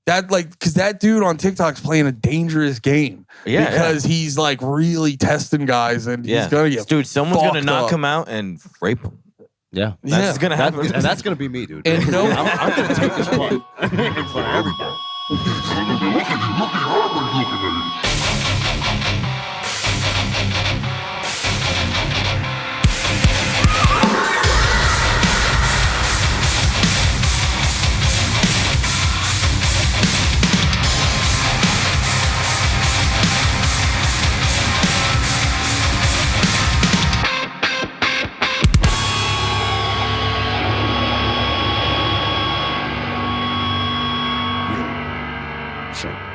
Because that dude on TikTok's playing a dangerous game. Yeah, because he's like really testing guys, and he's gonna get someone's gonna knock up. him out and rape him. Yeah, that's gonna happen, and that's gonna be me, dude. And no, I'm gonna take this part in front of everybody.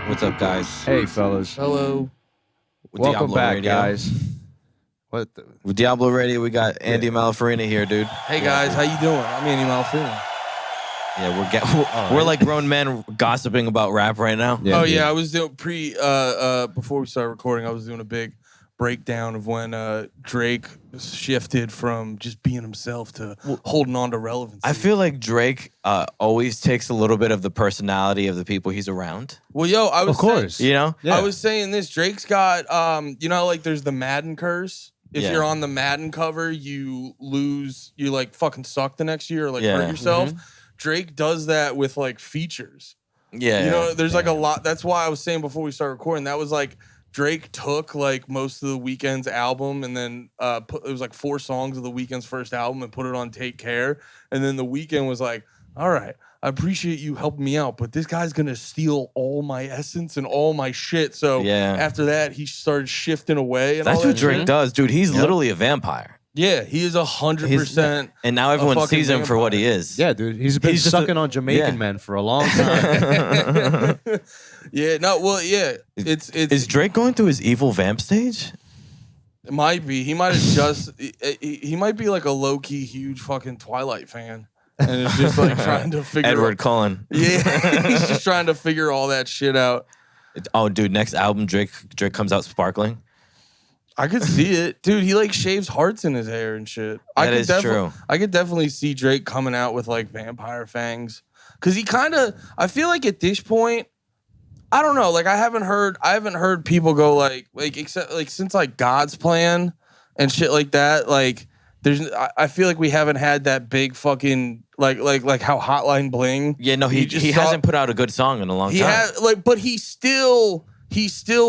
What's up, guys? Hey, fellas. Hello. Welcome Diablo back, Radio. guys. What? With Diablo Radio, we got Andy Malafarina here, dude. Hey guys, how you doing? I'm Andy Malafarina. Yeah, we're like grown men gossiping about rap right now. Yeah, dude. I was doing before we started recording, I was doing a big breakdown of when Drake shifted from just being himself to holding on to relevancy. I feel like Drake always takes a little bit of the personality of the people he's around. Well, I was Of course. saying, You know? Yeah. I was saying this. Drake's got like there's the Madden curse. If Yeah. you're on the Madden cover, you lose. You like fucking suck the next year, or like Yeah. hurt yourself. Drake does that with like features. Yeah. You know, there's like a lot. That's why I was saying before we started recording, that was like Drake took like most of the Weeknd's album and then it was like 4 songs of the Weeknd's first album and put it on Take Care. And then the Weeknd was like, all right, I appreciate you helping me out, but this guy's gonna steal all my essence and all my shit. So after that, he started shifting away. And That's all what that Drake shit. does, dude. He's literally a vampire. Yeah, he is 100%. And now everyone fucking sees him for what he vampire. is. Yeah, dude. He's been He's just sucking on Jamaican men for a long time. It's Is Drake going through his evil vamp stage? it might be. He might have just he might be like a low-key huge fucking Twilight fan. And it's just like trying to figure Edward out. Cullen. Yeah, he's just trying to figure all that shit out. Oh, dude, next album, Drake comes out sparkling. I could see it. Dude, he like shaves hearts in his hair and shit. That is true. I could definitely see Drake coming out with like vampire fangs. Cause he I feel like at this point, I don't know, like I haven't heard people go like except like since like God's Plan and shit like that, like I feel like we haven't had that big fucking like how Hotline Bling. Yeah, no, he hasn't put out a good song in a long time. But he still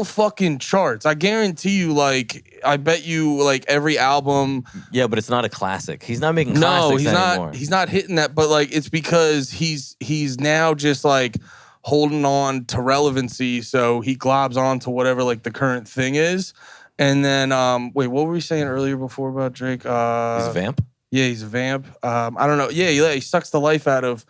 fucking charts. I guarantee you, like, I bet you, like, every album. Yeah, but it's not a classic. He's not making classics anymore. He's not hitting that. But like, it's because he's now just like holding on to relevancy. So he globs on to whatever like the current thing is. And then, wait, what were we saying earlier before about Drake? He's a vamp? Yeah, he's a vamp. I don't know. Yeah, he sucks the life out of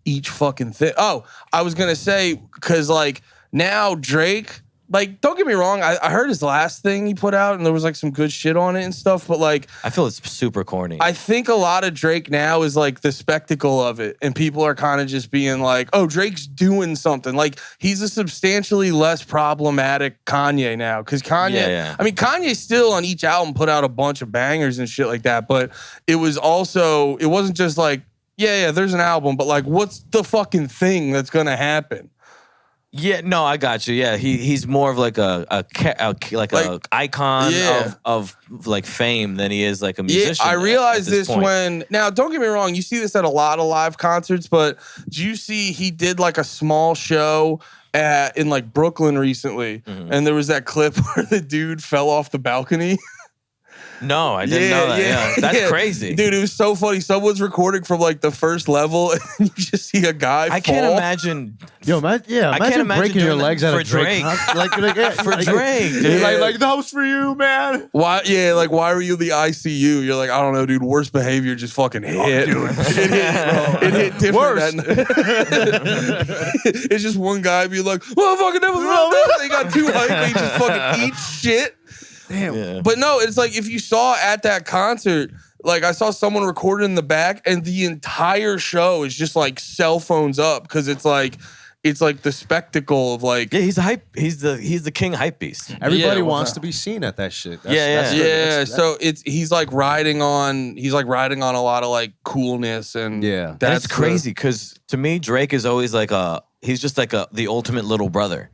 each fucking thing. Oh, I was gonna say, because like now Drake, like, don't get me wrong, I heard his last thing he put out and there was like some good shit on it and stuff, but like I feel it's super corny. I think a lot of Drake now is like the spectacle of it, and people are kind of just being like, oh, Drake's doing something. Like, he's a substantially less problematic Kanye now, because Kanye, I mean, Kanye still on each album put out a bunch of bangers and shit like that, but it wasn't just like, yeah, there's an album, but like, what's the fucking thing that's gonna happen? Yeah, no, I got you. Yeah, he's more of like a icon of like fame than he is like a musician. Yeah, I realized this point. now, don't get me wrong, you see this at a lot of live concerts, but do you see he did like a small show in like Brooklyn recently, and there was that clip where the dude fell off the balcony? No, I didn't know that. Yeah. That's crazy. Dude, it was so funny. Someone's recording from like the first level and you just see a guy fall. Can't imagine. Yo, imagine breaking your legs out of Drake. For Drake, dude. Like, that was for you, man. Why? Yeah, like, why were you in the ICU? You're like, I don't know, dude. Worst behavior just fucking hit. It hit different. Worse. It's just one guy being like, well, fucking never. They got too hyped. They just fucking eat shit. Damn. Yeah. But no, it's like if you saw at that concert, like I saw someone recorded in the back and the entire show is just like cell phones up because it's like the spectacle of like he's the king hype beast. Everybody wants to be seen at that shit. So he's like riding on a lot of like coolness and that's crazy because to me Drake is always like a he's just like the ultimate little brother.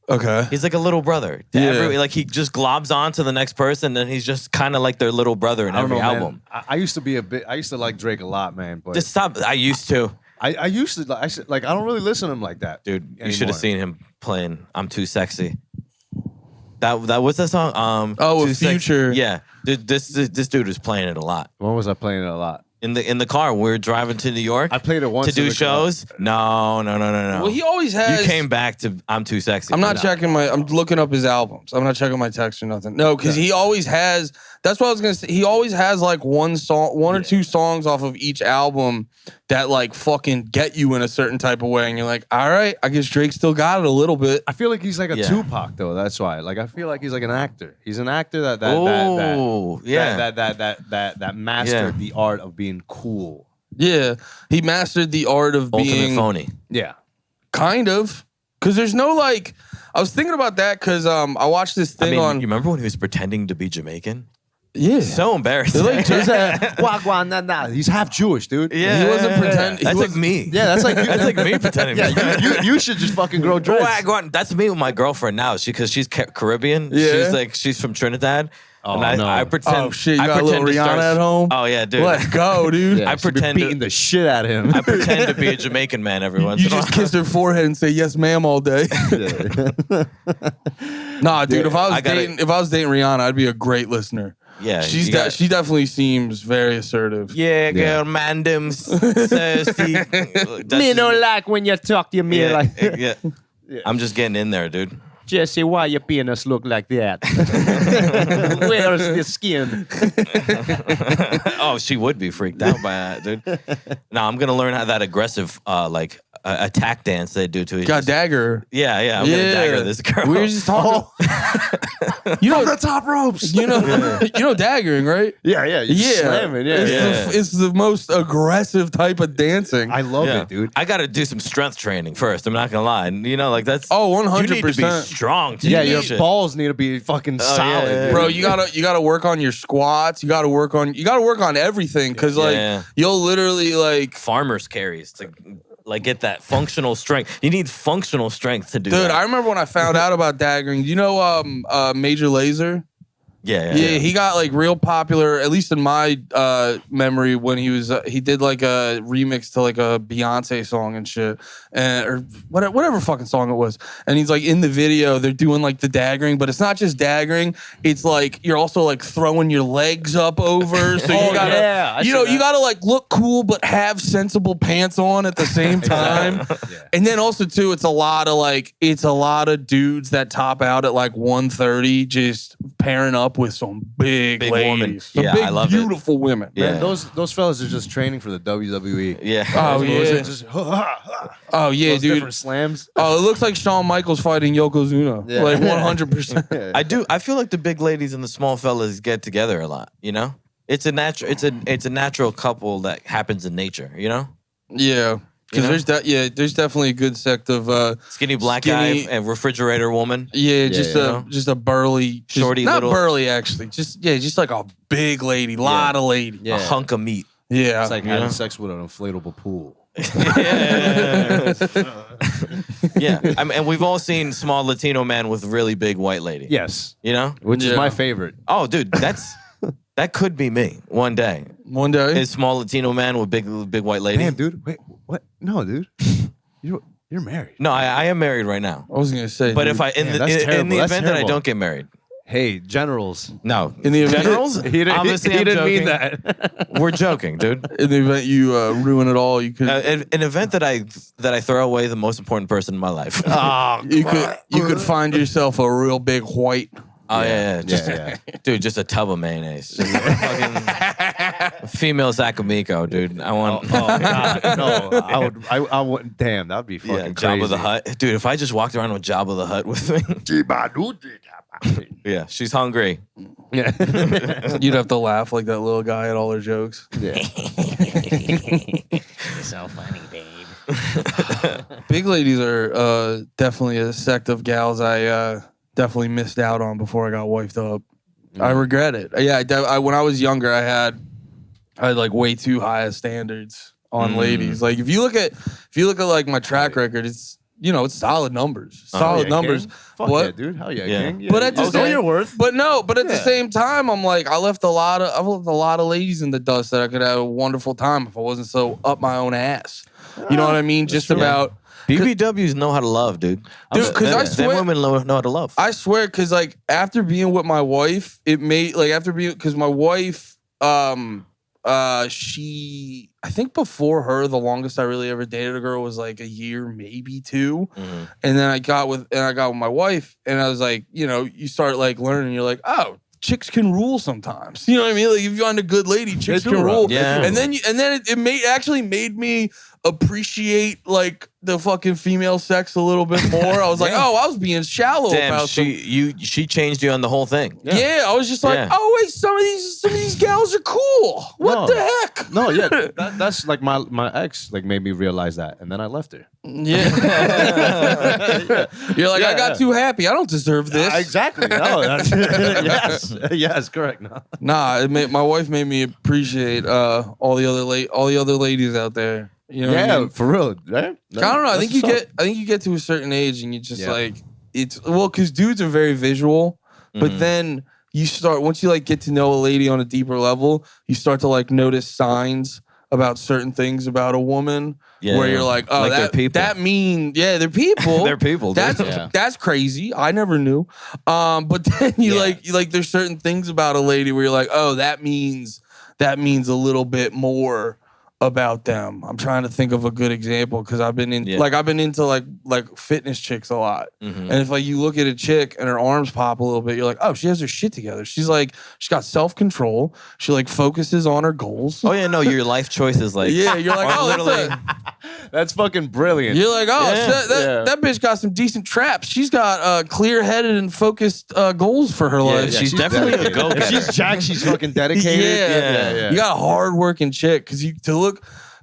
Okay. He's like a little brother. Like he just globs on to the next person, and he's just kind of like their little brother in every album. I used to like Drake a lot, man. But Just stop. I used to. I used to like I don't really listen to him like that, Dude. anymore. You should have seen him playing "I'm Too Sexy." That what's that song? With Future. Yeah, dude, this dude was playing it a lot. When was I playing it a lot? In the car, we were driving to New York. I played it once to do in the shows. No. Well, he always has. You came back to "I'm Too Sexy." I'm not checking I'm looking up his albums. I'm not checking my text or nothing. No, because he always has. That's what I was gonna say. He always has like one or two songs off of each album that like fucking get you in a certain type of way, and you're like, all right, I guess Drake still got it a little bit. I feel like he's like a Tupac though. That's why. Like I feel like he's like an actor. He's an actor that mastered the art of being cool. Yeah, he mastered the art of being phony. Yeah, kind of. Because there's no like, I was thinking about that because I watched this thing on. You remember when he was pretending to be Jamaican? Yeah, so embarrassing. Like he's half Jewish, dude. Yeah, he wasn't pretending. That's like me. Yeah, that's like that's like me pretending. Yeah, you should just fucking grow dreads. That's me with my girlfriend now. Because she's Caribbean. Yeah. She's from Trinidad. Oh, and I pretend. Oh shit! You got a little Rihanna at home. Oh yeah, dude. Let's go, dude. Yeah, I pretend beating the shit out of him. I pretend to be a Jamaican man every once You in a while. just kiss her forehead and say yes, ma'am, all day. Nah, dude. If I was dating Rihanna, I'd be a great listener. Yeah, she definitely seems very assertive. Yeah, girl, man, them thirsty. Me no like when you talk to me like. Yeah. I'm just getting in there, dude. Jesse, why your penis look like that? Where's the skin? Oh, she would be freaked out by that, dude. Now I'm gonna learn how that aggressive, attack dance they do to each. Got dagger. Yeah, I'm gonna dagger this girl. We were just talking. You know the top ropes. You know daggering, right? Yeah. Slamming. It's the most aggressive type of dancing. I love it, dude. I got to do some strength training first. I'm not gonna lie. And, like that's 100%. You need to be strong. Your balls need to be fucking solid, yeah. Bro. You gotta work on your squats. You gotta work on everything because you'll literally like farmer's carries to get that functional strength. You need functional strength to do that. Dude, I remember when I found out about daggering. You know, Major Lazer. Yeah, he got like real popular, at least in my memory, when he did like a remix to like a Beyonce song and shit, or whatever fucking song it was. And he's like in the video, they're doing like the daggering, but it's not just daggering. It's like you're also like throwing your legs up over, so you gotta, you gotta like look cool but have sensible pants on at the same time. And then also too, it's a lot of dudes that top out at like 130, just pairing up with some big ladies. Woman. Some Yeah, big, I love beautiful women. Yeah. Man, those fellas are just training for the WWE. Yeah. Oh yeah. Just, Oh yeah, those dude. different slams. Oh, it looks like Shawn Michaels fighting Yokozuna. Yeah. Like 100%. I feel like the big ladies and the small fellas get together a lot. It's a natural couple that happens in nature. Yeah. Because there's definitely a good sect of skinny black guy and refrigerator woman. Yeah, just a burly, shorty, not little, burly actually. Just like a big lady, lot of lady. A hunk of meat. Yeah, it's like having sex with an inflatable pool. Yeah. And we've all seen small Latino man with really big white lady. Yes, which is my favorite. Oh, dude, that could be me one day. One day, a small Latino man with big white lady. Damn, dude. Wait, what? No, dude. You're married. No, I am married right now. I was gonna say, but dude, if I in the event that I don't get married. Hey, generals. No, in the event, generals. Obviously, he didn't mean that. We're joking, dude. In the event you ruin it all, you could. An event that I throw away the most important person in my life. You could find yourself a real big white. Oh yeah. Dude, just a tub of mayonnaise. Just a fucking female Zacamico, dude. I want. Oh God, no! I would. Damn, that'd be fucking crazy. Jabba the Hutt, dude. If I just walked around with Jabba the Hutt with me. Yeah, she's hungry. Yeah. You'd have to laugh like that little guy at all her jokes. Yeah. So funny, babe. Big ladies are definitely a sect of gals I definitely missed out on before I got wifed up. I regret it. Yeah, when I was younger, I had like way too high of standards. on ladies. Like if you look at like my track record, it's it's solid numbers. Solid numbers. King. Fuck yeah, dude. Hell yeah, King. Yeah, but at the know your worth. But at the same time, I'm like, I've left a lot of ladies in the dust that I could have a wonderful time if I wasn't so up my own ass. You know what I mean? Just about BBWs know how to love, dude. Because I swear, women know how to love. I swear, because like after being with my wife, because my wife, she, I think before her, the longest I really ever dated a girl was like a year, maybe 2. Mm-hmm. And then I got with my wife, and I was like, you start like learning, you're like, oh, chicks can rule sometimes. You know what I mean? Like if you find a good lady, chicks can rule. Yeah. And then it actually made me appreciate like the fucking female sex a little bit more. I was like, I was being shallow about she changed you on the whole thing. Yeah, I was just like, oh wait, some of these gals are cool. What the heck? No, yeah, that's like my ex like made me realize that, and then I left her. Yeah, you're like, I got too happy. I don't deserve this. Exactly. No, that's yes, correct. No. Nah, my wife made me appreciate all the other ladies out there. You know what I mean? For real. Right? I don't know. I think you get to a certain age and you just like because dudes are very visual, but then you start once you like get to know a lady on a deeper level, you start to like notice signs about certain things about a woman where you're like, oh, like they're people. They're people. They're people. That's crazy. I never knew. But then you like there's certain things about a lady where you're like, oh, that means a little bit more about them. I'm trying to think of a good example because I've been into like fitness chicks a lot. And if like you look at a chick and her arms pop a little bit, you're like, oh, she has her shit together. She's got self-control. She like focuses on her goals. Oh yeah, no, your life choices like you're like, oh, literally. That's fucking brilliant. You're like, oh, that bitch got some decent traps. She's got clear-headed and focused goals for her life. She's definitely a go-getter. If she's jacked, she's fucking dedicated. Yeah. You got a hard-working chick because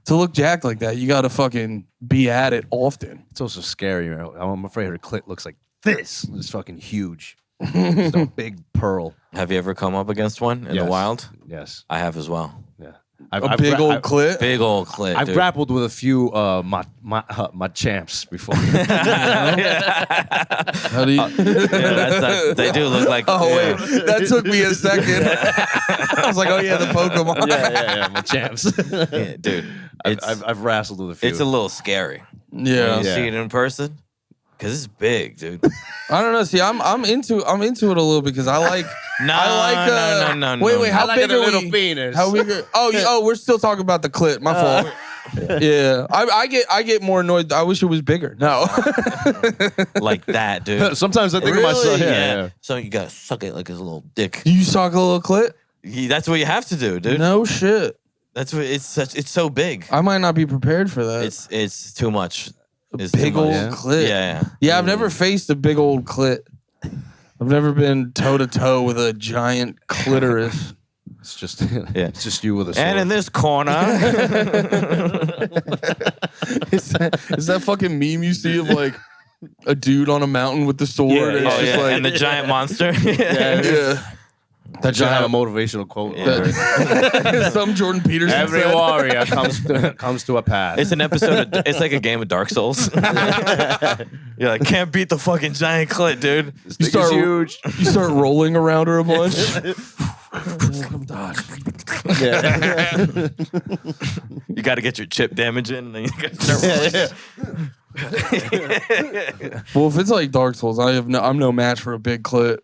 to look jacked like that, you got to fucking be at it often. It's also scary. I'm afraid her clit looks like this. It's fucking huge. It's a big pearl. Have you ever come up against one in the wild? Yes. I have as well. Yeah. A big old clit? Big old clit, I've dude. grappled with a few my champs before. How do you... they do look like... Oh, wait. That took me a second. I was like, oh, yeah, the Pokemon. Yeah, my champs. Yeah, dude. I've wrestled with a few. It's a little scary. Yeah. You see it in person? Because it's big, dude. I don't know. See, I'm into it a little because I like... No. Wait, how big are little we? penis. How big are... Oh, we're still talking about the clit. My fault. Yeah. I get more annoyed. I wish it was bigger. No. Like that, dude. Sometimes I think of myself. Yeah. So you gotta suck it like his little dick. You suck a little clit? That's what you have to do, dude. No shit. That's what it's so big. I might not be prepared for that. It's too much. It's big too much. old clit. Yeah. I've never faced a big old clit. I've never been toe to toe with a giant clitoris. It's just it's just you with a sword. And in this corner, is that fucking meme you see of like a dude on a mountain with the sword? And, it's just like, and the giant monster. yeah. That should have a motivational quote. Some Jordan Peterson. Every said. warrior comes to a pass. It's an episode. It's like a game of Dark Souls. You're like, can't beat the fucking giant clit, dude. You start huge. You start rolling around her a bunch. You got to get your chip damage in, and then you got to start Well, if it's like Dark Souls, I'm no match for a big clit.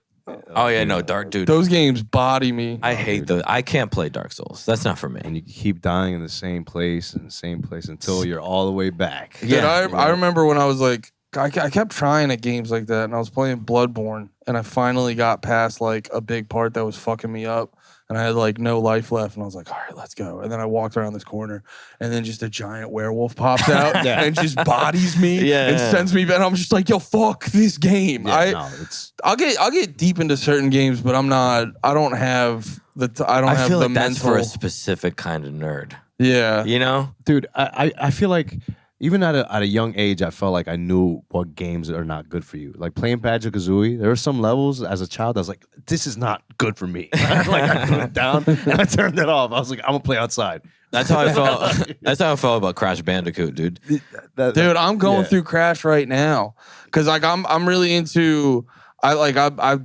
Oh yeah, no, Dark dude. Those games body me. I hate those. I can't play Dark Souls. That's not for me. And you keep dying in the same place until you're all the way back. Yeah, I remember when I was like, I kept trying at games like that, and I was playing Bloodborne, and I finally got past like a big part that was fucking me up, and I had like no life left, and I was like, all right, let's go. And then I walked around this corner, and then just a giant werewolf pops out and just bodies me and sends me back. And I'm just like, yo, fuck this game. I'll get deep into certain games, but I'm not. I don't have the. I feel the like mental. That's for a specific kind of nerd. Yeah, you know, dude. I feel like. Even at a young age, I felt like I knew what games are not good for you. Like playing Banjo-Kazooie, there were some levels as a child I was like, this is not good for me. Like I put it down and I turned it off. I was like, I'm gonna play outside. That's how I felt. That's how I felt about Crash Bandicoot, dude. Dude, I'm going through Crash right now because like I'm really into. I'm a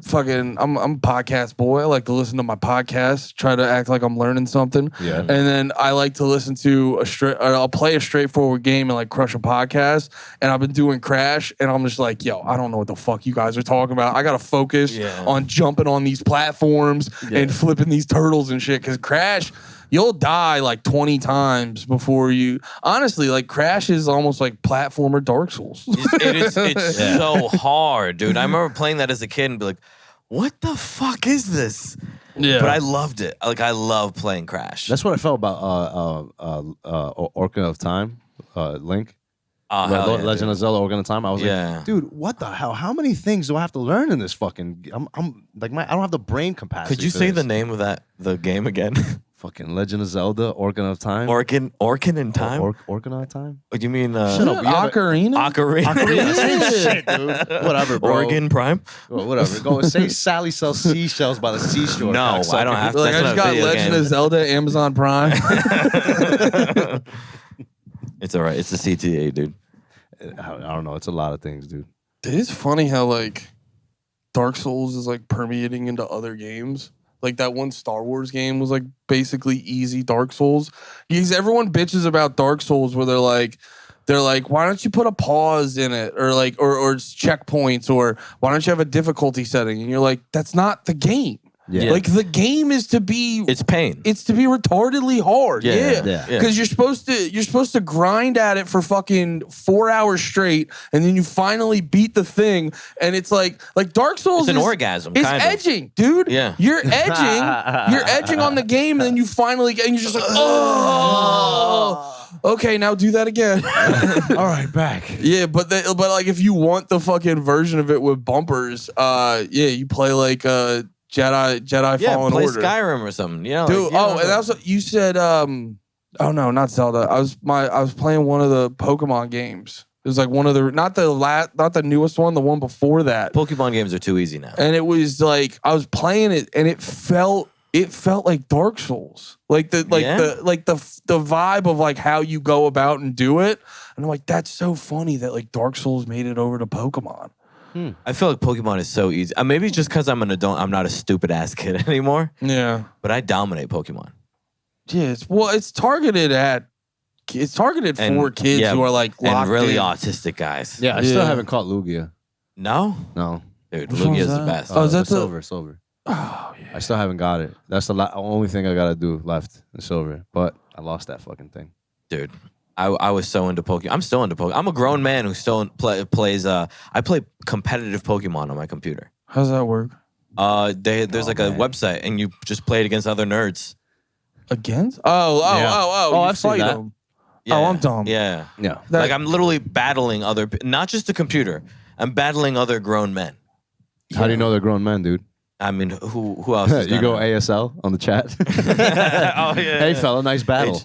podcast boy. I like to listen to my podcast, try to act like I'm learning something. Yeah. And then I like to listen to I'll play a straightforward game and like crush a podcast. And I've been doing Crash and I'm just like, yo, I don't know what the fuck you guys are talking about. I gotta focus on jumping on these platforms and flipping these turtles and shit. Cause Crash, you'll die like 20 times before you. Honestly, like Crash is almost like platformer Dark Souls. It's so hard, dude. I remember playing that as a kid and be like, what the fuck is this? Yeah. But I loved it. Like, I love playing Crash. That's what I felt about Organ of Time, Link. Legend of Zelda: Ocarina of Time. I was like, dude, what the hell? How many things do I have to learn in this fucking? I'm like, I don't have the brain capacity. Could you say the name of the game again? Fucking Legend of Zelda: Ocarina of Time. Organ in Time. Ocarina of Time. What do you mean? Shut up. Ocarina. Same shit, dude. Whatever, bro. Oregon Prime. Well, whatever. Go and say Sally sells seashells by the seashore. No, I don't have to. Like, I just got Legend of Zelda, Amazon Prime. It's all right. It's the CTA, dude. I don't know. It's a lot of things, dude. It is funny how like Dark Souls is like permeating into other games. Like that one Star Wars game was like basically easy Dark Souls. Because everyone bitches about Dark Souls where they're like, why don't you put a pause in it or like or checkpoints or why don't you have a difficulty setting? And you're like, that's not the game. Yeah. Like the game is to be it's pain. It's to be retardedly hard. Yeah. Because you're supposed to grind at it for fucking 4 hours straight and then you finally beat the thing and it's like Dark Souls it's an orgasm. It's edging, dude. Yeah. You're edging on the game and then you finally get and you're just like, oh. Okay, now do that again. All right, back. Yeah, but like if you want the fucking version of it with bumpers, you play like Jedi Fallen play Order. Skyrim or something. You know, dude. And that's what you said. Oh no, not Zelda. I was playing one of the Pokemon games. It was like one of the not the newest one, the one before that. Pokemon games are too easy now. And it was like I was playing it, and it felt like Dark Souls, like the vibe of like how you go about and do it. And I'm like, that's so funny that like Dark Souls made it over to Pokemon. I feel like Pokemon is so easy. Maybe it's just because I'm an adult. I'm not a stupid ass kid anymore. Yeah, but I dominate Pokemon. Yeah, it's targeted for kids who are like locked and really in. autistic guys. Yeah, I still haven't caught Lugia. No, dude, Lugia is the best. Oh, is that silver? Oh yeah. I still haven't got it. That's the only thing I gotta do left in silver. But I lost that fucking thing, dude. I was so into Pokemon. I'm still into Pokemon. I'm a grown man who still plays. I play competitive Pokemon on my computer. How does that work? There's a website, and you just play it against other nerds. Against? Oh! I've seen that. Them. Yeah. Oh, I'm dumb. Yeah. Like I'm literally battling not just the computer. I'm battling other grown men. How do you know they're grown men, dude? I mean, who else? Is you go ASL on the chat. Hey, fella, nice battle.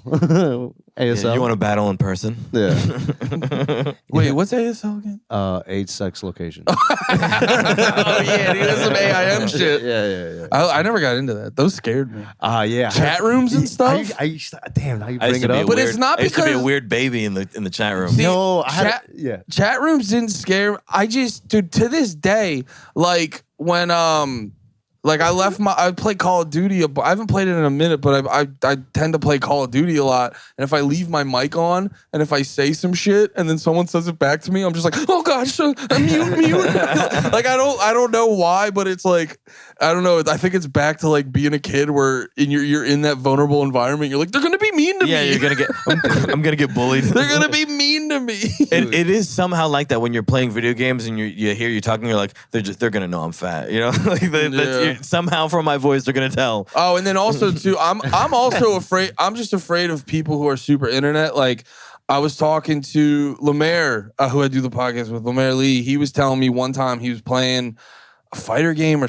ASL. Yeah, you want to battle in person? Yeah. Wait, what's ASL again? Age, sex, location. Oh yeah, dude, that's some AIM shit. Yeah. I never got into that. Those scared me. Yeah. Chat rooms and stuff. Damn, now you bring it up. But it's not because I used to be a weird baby in the chat room. No, chat rooms didn't scare. I just, dude, to this day, like when like I played Call of Duty. I haven't played it in a minute, but I tend to play Call of Duty a lot. And if I leave my mic on, and if I say some shit, and then someone says it back to me, I'm just like, oh gosh, mute. Like I don't know why, but it's like I don't know. I think it's back to like being a kid where you're in that vulnerable environment. You're like, they're gonna be mean to me. Yeah, you're gonna get. I'm gonna get bullied. They're gonna be mean to me. It is somehow like that when you're playing video games and you hear you talking. You're like, they're gonna know I'm fat. You know, like somehow from my voice they're gonna tell. Oh, and then also too, I'm also afraid. I'm just afraid of people who are super internet. Like I was talking to Lemaire, who I do the podcast with, Lemaire Lee. He was telling me one time he was playing a fighter game or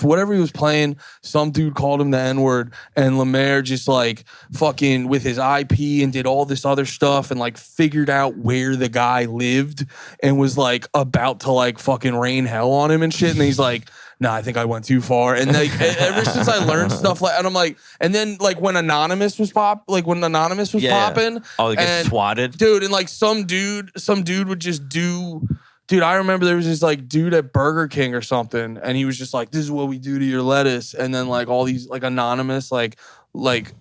whatever he was playing, some dude called him the N-word, and Lemaire just like fucking with his IP and did all this other stuff and like figured out where the guy lived and was like about to like fucking rain hell on him and shit. And he's like, nah, I think I went too far. And like ever since I learned stuff like, and I'm like, and then like when Anonymous was popping, oh, it gets swatted, dude, and like some dude would just do. Dude, I remember there was this like dude at Burger King or something, and he was just like, "This is what we do to your lettuce," and then like all these like anonymous like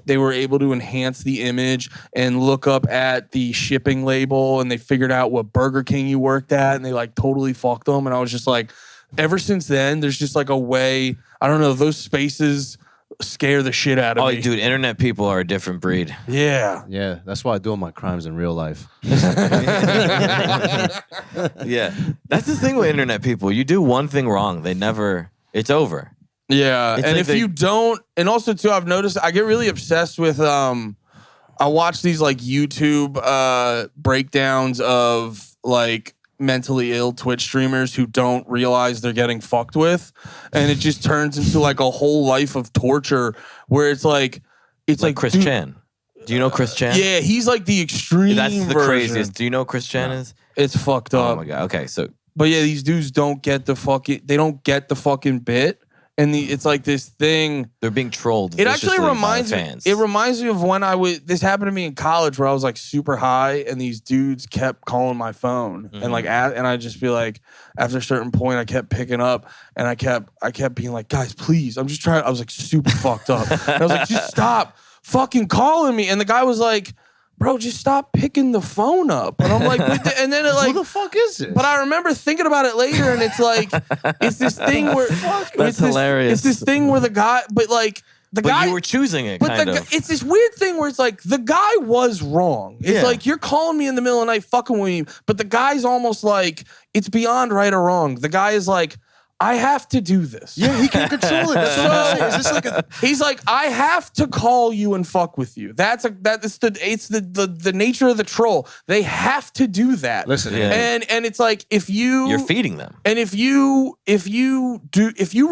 they were able to enhance the image and look up at the shipping label, and they figured out what Burger King you worked at, and they like totally fucked them. And I was just like, ever since then, there's just like a way. I don't know, those spaces scare the shit out of me. Oh, dude, internet people are a different breed. Yeah. Yeah, that's why I do all my crimes in real life. Yeah. That's the thing with internet people. You do one thing wrong, it's over. Yeah. It's and like if you don't, and also too, I've noticed I get really obsessed with I watch these like YouTube breakdowns of like mentally ill Twitch streamers who don't realize they're getting fucked with, and it just turns into like a whole life of torture where it's like Chris Chan. Do you know Chris Chan? Yeah, he's like the extreme That's the version. craziest. Do you know who Chris Chan is? It's fucked up. Oh my god. Okay, so but yeah, these dudes don't get the fucking bit. And it's like this thing. They're being trolled. It actually reminds me. Fans. It reminds me of when this happened to me in college, where I was like super high, and these dudes kept calling my phone, and like, and I'd just be like, after a certain point, I kept picking up, and I kept being like, guys, please, I'm just trying. I was like super fucked up. And I was like, just stop fucking calling me. And the guy was like, bro, just stop picking the phone up. And I'm like, and then it like, who the fuck is this? But I remember thinking about it later, and it's like, it's this thing where that's hilarious. It's this thing where the guy, but you were choosing it. But it's this weird thing where it's like the guy was wrong. It's like you're calling me in the middle of the night, fucking with me, but the guy's almost like it's beyond right or wrong. The guy is like, I have to do this. Yeah, he can control it. That's what I'm saying. Is this like a? He's like, I have to call you and fuck with you. It's the nature of the troll. They have to do that. Listen, and it's like if you're feeding them, and if you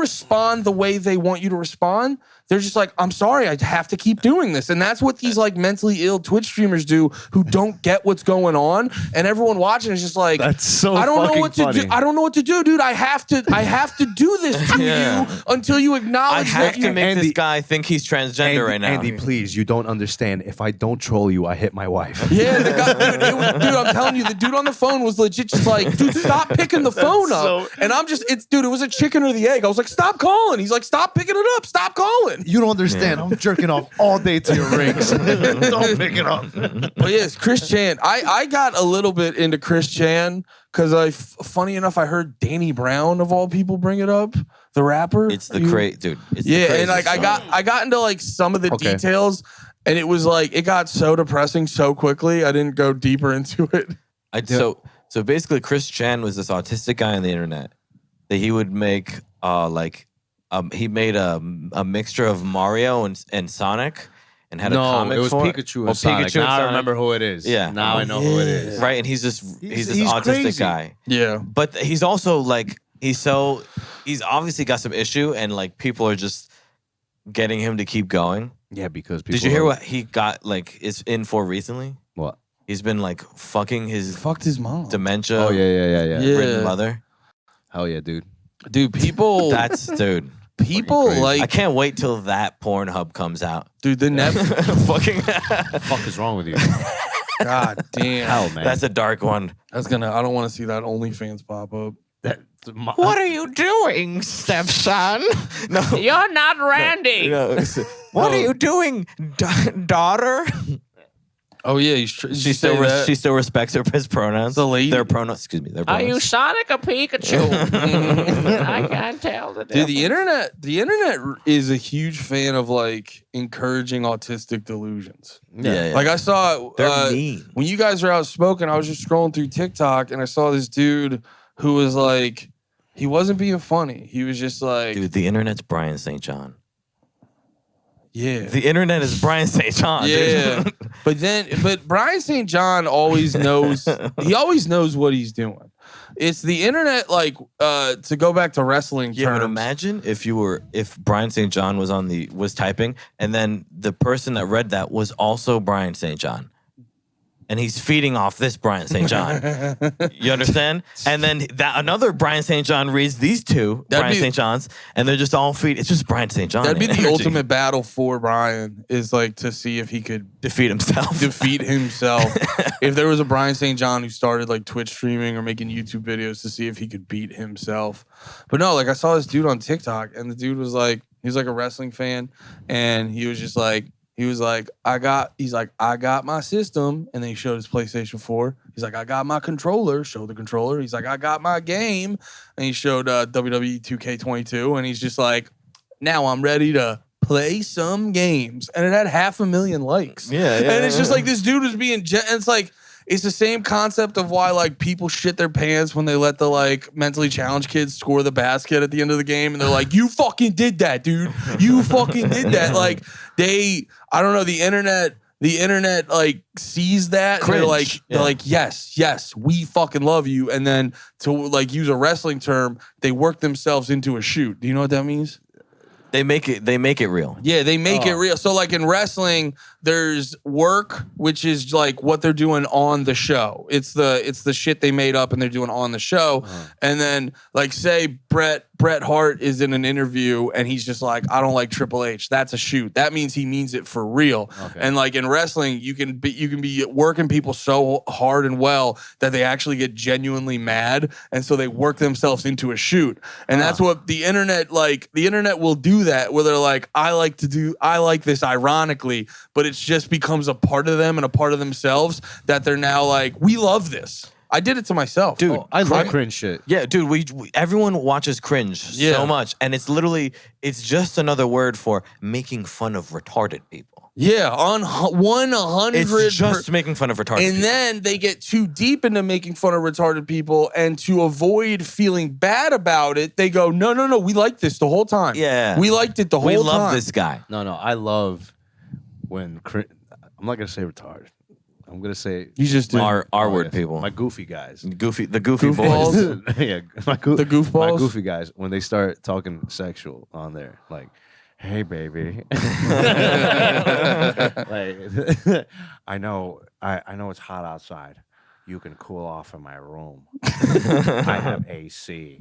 respond the way they want you to respond, they're just like, I'm sorry, I have to keep doing this. And that's what these like mentally ill Twitch streamers do who don't get what's going on. And everyone watching is just like, that's so I don't know what funny. to do. I don't know what to do, dude. I have to do this to you until you acknowledge I have to make this guy think he's transgender right now. Andy, please, you don't understand. If I don't troll you, I hit my wife. Yeah, the guy, dude, I'm telling you, the dude on the phone was legit just like, dude, stop picking the phone up. And I'm just, dude, it was a chicken or the egg. I was like, stop calling. He's like, stop picking it up. Stop calling. You don't understand. I'm jerking off all day to your rings. Don't pick it up. But yes, Chris Chan. I got a little bit into Chris Chan because funny enough, I heard Danny Brown of all people bring it up, the rapper. It's the crazy dude. It's and like I got into like some of the details, and it was like it got so depressing so quickly. I didn't go deeper into it. So basically, Chris Chan was this autistic guy on the internet that he would make he made a mixture of Mario and Sonic, and had a comic. It was for Pikachu and Sonic. Now I remember who it is. Yeah, now I know who it is. Right, and he's this autistic crazy guy. Yeah, but he's also like he's obviously got some issue, and like people are just getting him to keep going. Yeah, because people. Did you hear what he got is in for recently? What? He's been like fucked his mom. Dementia. Oh yeah. Ridden mother. Hell yeah, dude. Dude, people. Dude. People like. I can't wait till that Pornhub comes out. Dude, the Netflix. Fucking. The fuck is wrong with you? God damn. Hell, man. That's a dark one. I don't want to see that OnlyFans pop up. What are you doing, stepson? No. You're not Randy. What are you doing, daughter? Oh yeah, she still respects his pronouns. The lady. Their pronouns. Excuse me. Their pronouns. Are you Sonic or Pikachu? I can't tell the Dude, difference. the internet is a huge fan of like encouraging autistic delusions. Yeah. Like I saw They're mean. When you guys were out smoking, I was just scrolling through TikTok and I saw this dude who was like, he wasn't being funny. He was just like, dude, the internet's Brian St. John. Yeah. The internet is Brian St. John. Yeah. Dude. But Brian St. John always knows, he always knows what he's doing. It's the internet, like, to go back to wrestling terms. But imagine if Brian St. John was typing, and then the person that read that was also Brian St. John. and he's feeding off this Brian St. John. You understand? And then another Brian St. John reads these two Brian St. Johns, and they're just all feed. It's just Brian St. John. That'd be the ultimate battle for Brian, is like to see if he could defeat himself. If there was a Brian St. John who started like Twitch streaming or making YouTube videos, to see if he could beat himself. But no, like I saw this dude on TikTok, and the dude was like, he was like a wrestling fan, and he was just like, I got my system, and then he showed his PlayStation 4. He's like, I got my controller, show the controller. He's like, I got my game, and he showed WWE 2K22, and he's just like, now I'm ready to play some games. And it had 500,000 likes. Yeah. And it's just like, this dude was being, and it's like, it's the same concept of why like people shit their pants when they let the like mentally challenged kids score the basket at the end of the game, and they're like, you fucking did that, dude. You fucking did that. Like I don't know, the internet like sees that. Cringe. And they're like, yes, we fucking love you. And then to like use a wrestling term, they work themselves into a shoot. Do you know what that means? They make it real. Yeah, they make it real. So like in wrestling, there's work, which is like what they're doing on the show. It's the shit they made up and they're doing on the show. And then like say Bret Hart is in an interview and he's just like, I don't like Triple H. That's a shoot. That means he means it for real. Okay. And like in wrestling, you can be working people so hard and well that they actually get genuinely mad, and so they work themselves into a shoot. And that's what the internet will do, that where they're like, I like this ironically, but it just becomes a part of them and a part of themselves that they're now like, we love this. I did it to myself. Dude, I love cringe shit. Yeah, dude, we everyone watches cringe so much, and it's just another word for making fun of retarded people. Yeah, on 100. It's just making fun of retarded people. And then they get too deep into making fun of retarded people, and to avoid feeling bad about it, they go, no, we liked this the whole time. Yeah. We liked it the whole time. We love this guy. No, I love when I'm not gonna say retarded. I'm gonna say you just did. Our word people. My goofy guys. The goofy boys. Yeah, the goofballs. My goofy guys, when they start talking sexual on there, like, hey baby. Like, I know it's hot outside. You can cool off in my room. I have AC.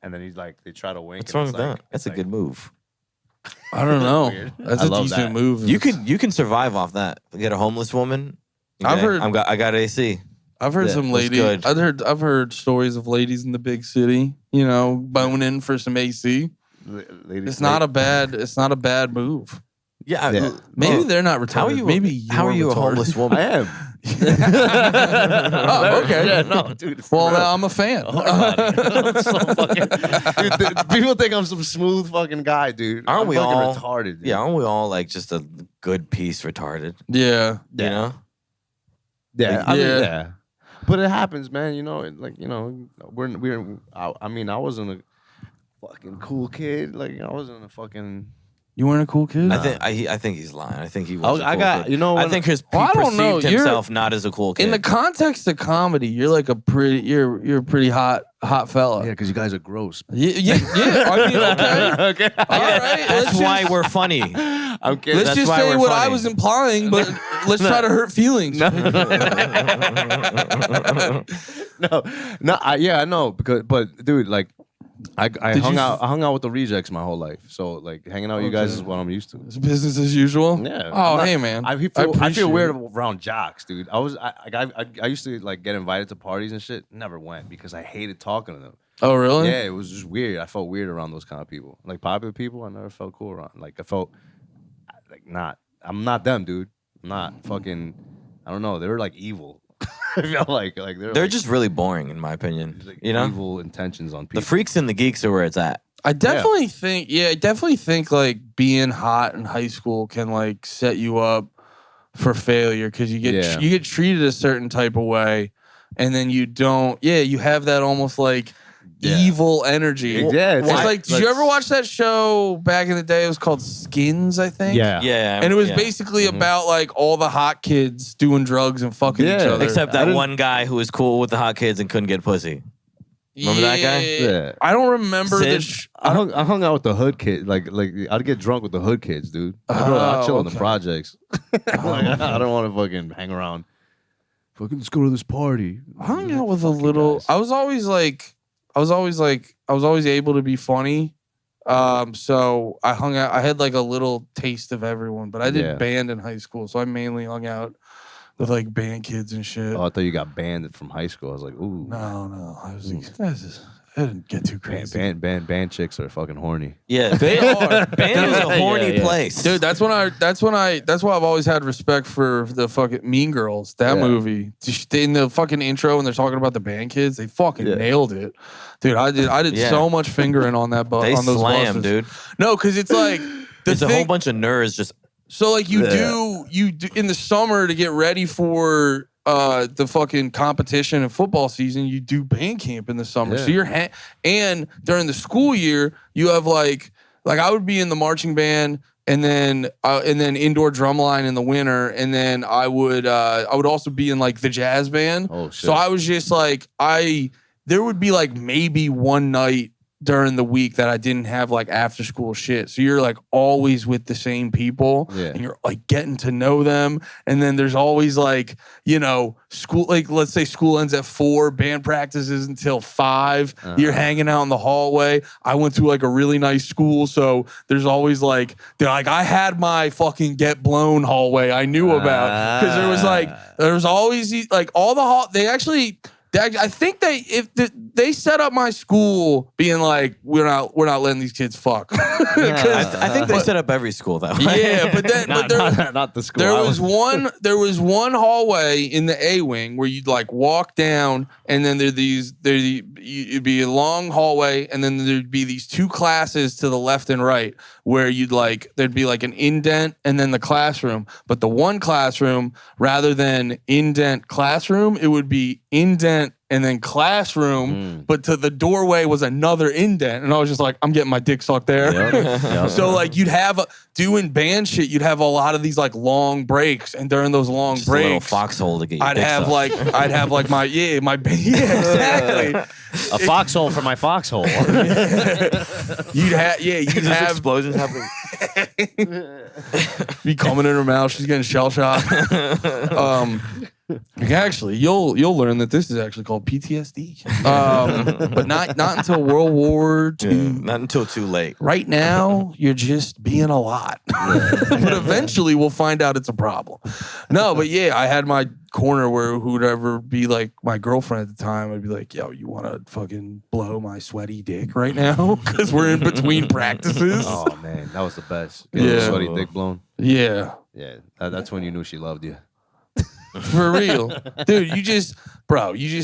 And then he's like, they try to wink. What's wrong with that? That's a good move. I don't know. That's a decent move. You can survive off that. Get a homeless woman. Okay? I got AC. I've heard some ladies. I've heard stories of ladies in the big city, boning for some AC. It's not a bad move. Yeah. Maybe they're not retarded. How are you a homeless woman? I am. Oh, okay. Yeah, no, dude. Well, now I'm a fan. I'm so fucking, dude, people think I'm some smooth fucking guy, dude. Aren't we all retarded? Dude. Yeah, aren't we all like just a good piece retarded? Yeah. You know? Yeah. I mean, yeah. But it happens, man. I wasn't a fucking cool kid. Like, I wasn't a fucking. You weren't a cool kid? I think he's lying. I think he was. I think he perceived himself not as a cool kid. In the context of comedy, you're like you're a pretty hot fella. Yeah, because you guys are gross. Yeah. I mean, okay. All right. That's why we're funny. I'm kidding. Let's just say what I was implying, but let's try to hurt feelings. No. I know but dude, like. I hung out with the rejects my whole life, so like hanging out with you guys is what I'm used to. It's business as usual. Yeah. Oh, hey man. I feel weird around jocks, dude. I used to like get invited to parties and shit. Never went because I hated talking to them. Oh really? Yeah, it was just weird. I felt weird around those kind of people. Like popular people, I never felt cool around. Like I felt like not. I'm not them, dude. I'm not fucking. I don't know. They were like evil. I feel like they're just really boring, in my opinion. Like evil intentions on people. The freaks and the geeks are where it's at. I definitely think like being hot in high school can like set you up for failure because you get treated a certain type of way, and then you don't. Yeah, you have that almost like evil energy. Yeah, it's like, did you ever watch that show back in the day? It was called Skins, I think. Yeah. And it was basically about like all the hot kids doing drugs and fucking each other. Except that one guy who was cool with the hot kids and couldn't get pussy. Remember that guy? Yeah. I don't remember I hung out with the hood kids. Like I'd get drunk with the hood kids, dude. I'd chill in the projects. Like, I don't want to fucking hang around fucking let's go to this party. I hung out with a little. Guys. I was always able to be funny. So I hung out. I had like a little taste of everyone, but I did band in high school, so I mainly hung out with like band kids and shit. Oh, I thought you got banned from high school. I was like, ooh. No. I didn't get too crazy. Band chicks are fucking horny. Yeah, they are. Band is a horny place, dude. That's why I've always had respect for the fucking Mean Girls. That movie in the fucking intro when they're talking about the band kids, they fucking nailed it, dude. I did so much fingering on that bus. They on those slam, buses. dude. No, because it's like there's a whole bunch of nerds just. So like you do in the summer to get ready for the fucking competition and football season, you do band camp in the summer. So you're and during the school year, you have like I would be in the marching band and then indoor drumline in the winter, and then I would also be in like the jazz band. Oh shit. So I was just like there would be like maybe one night during the week that I didn't have like after school shit. So you're like always with the same people and you're like getting to know them. And then there's always like, you know, school, like let's say school ends at 4, band practices until 5. You're hanging out in the hallway. I went to like a really nice school. So there's always like, I had my fucking get blown hallway I knew about. Cause there was always like all the I think they set up my school being like, we're not letting these kids fuck. I think they set up every school that way. Yeah, but then not the school. There was one hallway in the A wing where you'd like walk down, and then it'd be a long hallway, and then there'd be these 2 classes to the left and right where there'd be like an indent and then the classroom. But the one classroom, rather than indent classroom, it would be indent and then classroom, but to the doorway was another indent. And I was just like, I'm getting my dick sucked there. Yep. So like you'd have, doing band shit, you'd have a lot of these like long breaks. And during those long breaks, a little foxhole to get your I'd have my exactly. A foxhole for my foxhole. You'd have explosions happening. Be coming in her mouth. She's getting shell shocked. Actually, you'll learn that this is actually called PTSD, but not until World War II. Not until too late. Right now, you're just being a lot, but eventually we'll find out it's a problem. No, but yeah, I had my corner where who'd be like my girlfriend at the time, I'd be like, yo, you want to fucking blow my sweaty dick right now? Because we're in between practices. Oh man, that was the best. Getting sweaty dick blown. Yeah. Yeah, that's when you knew she loved you. For real. Dude, you just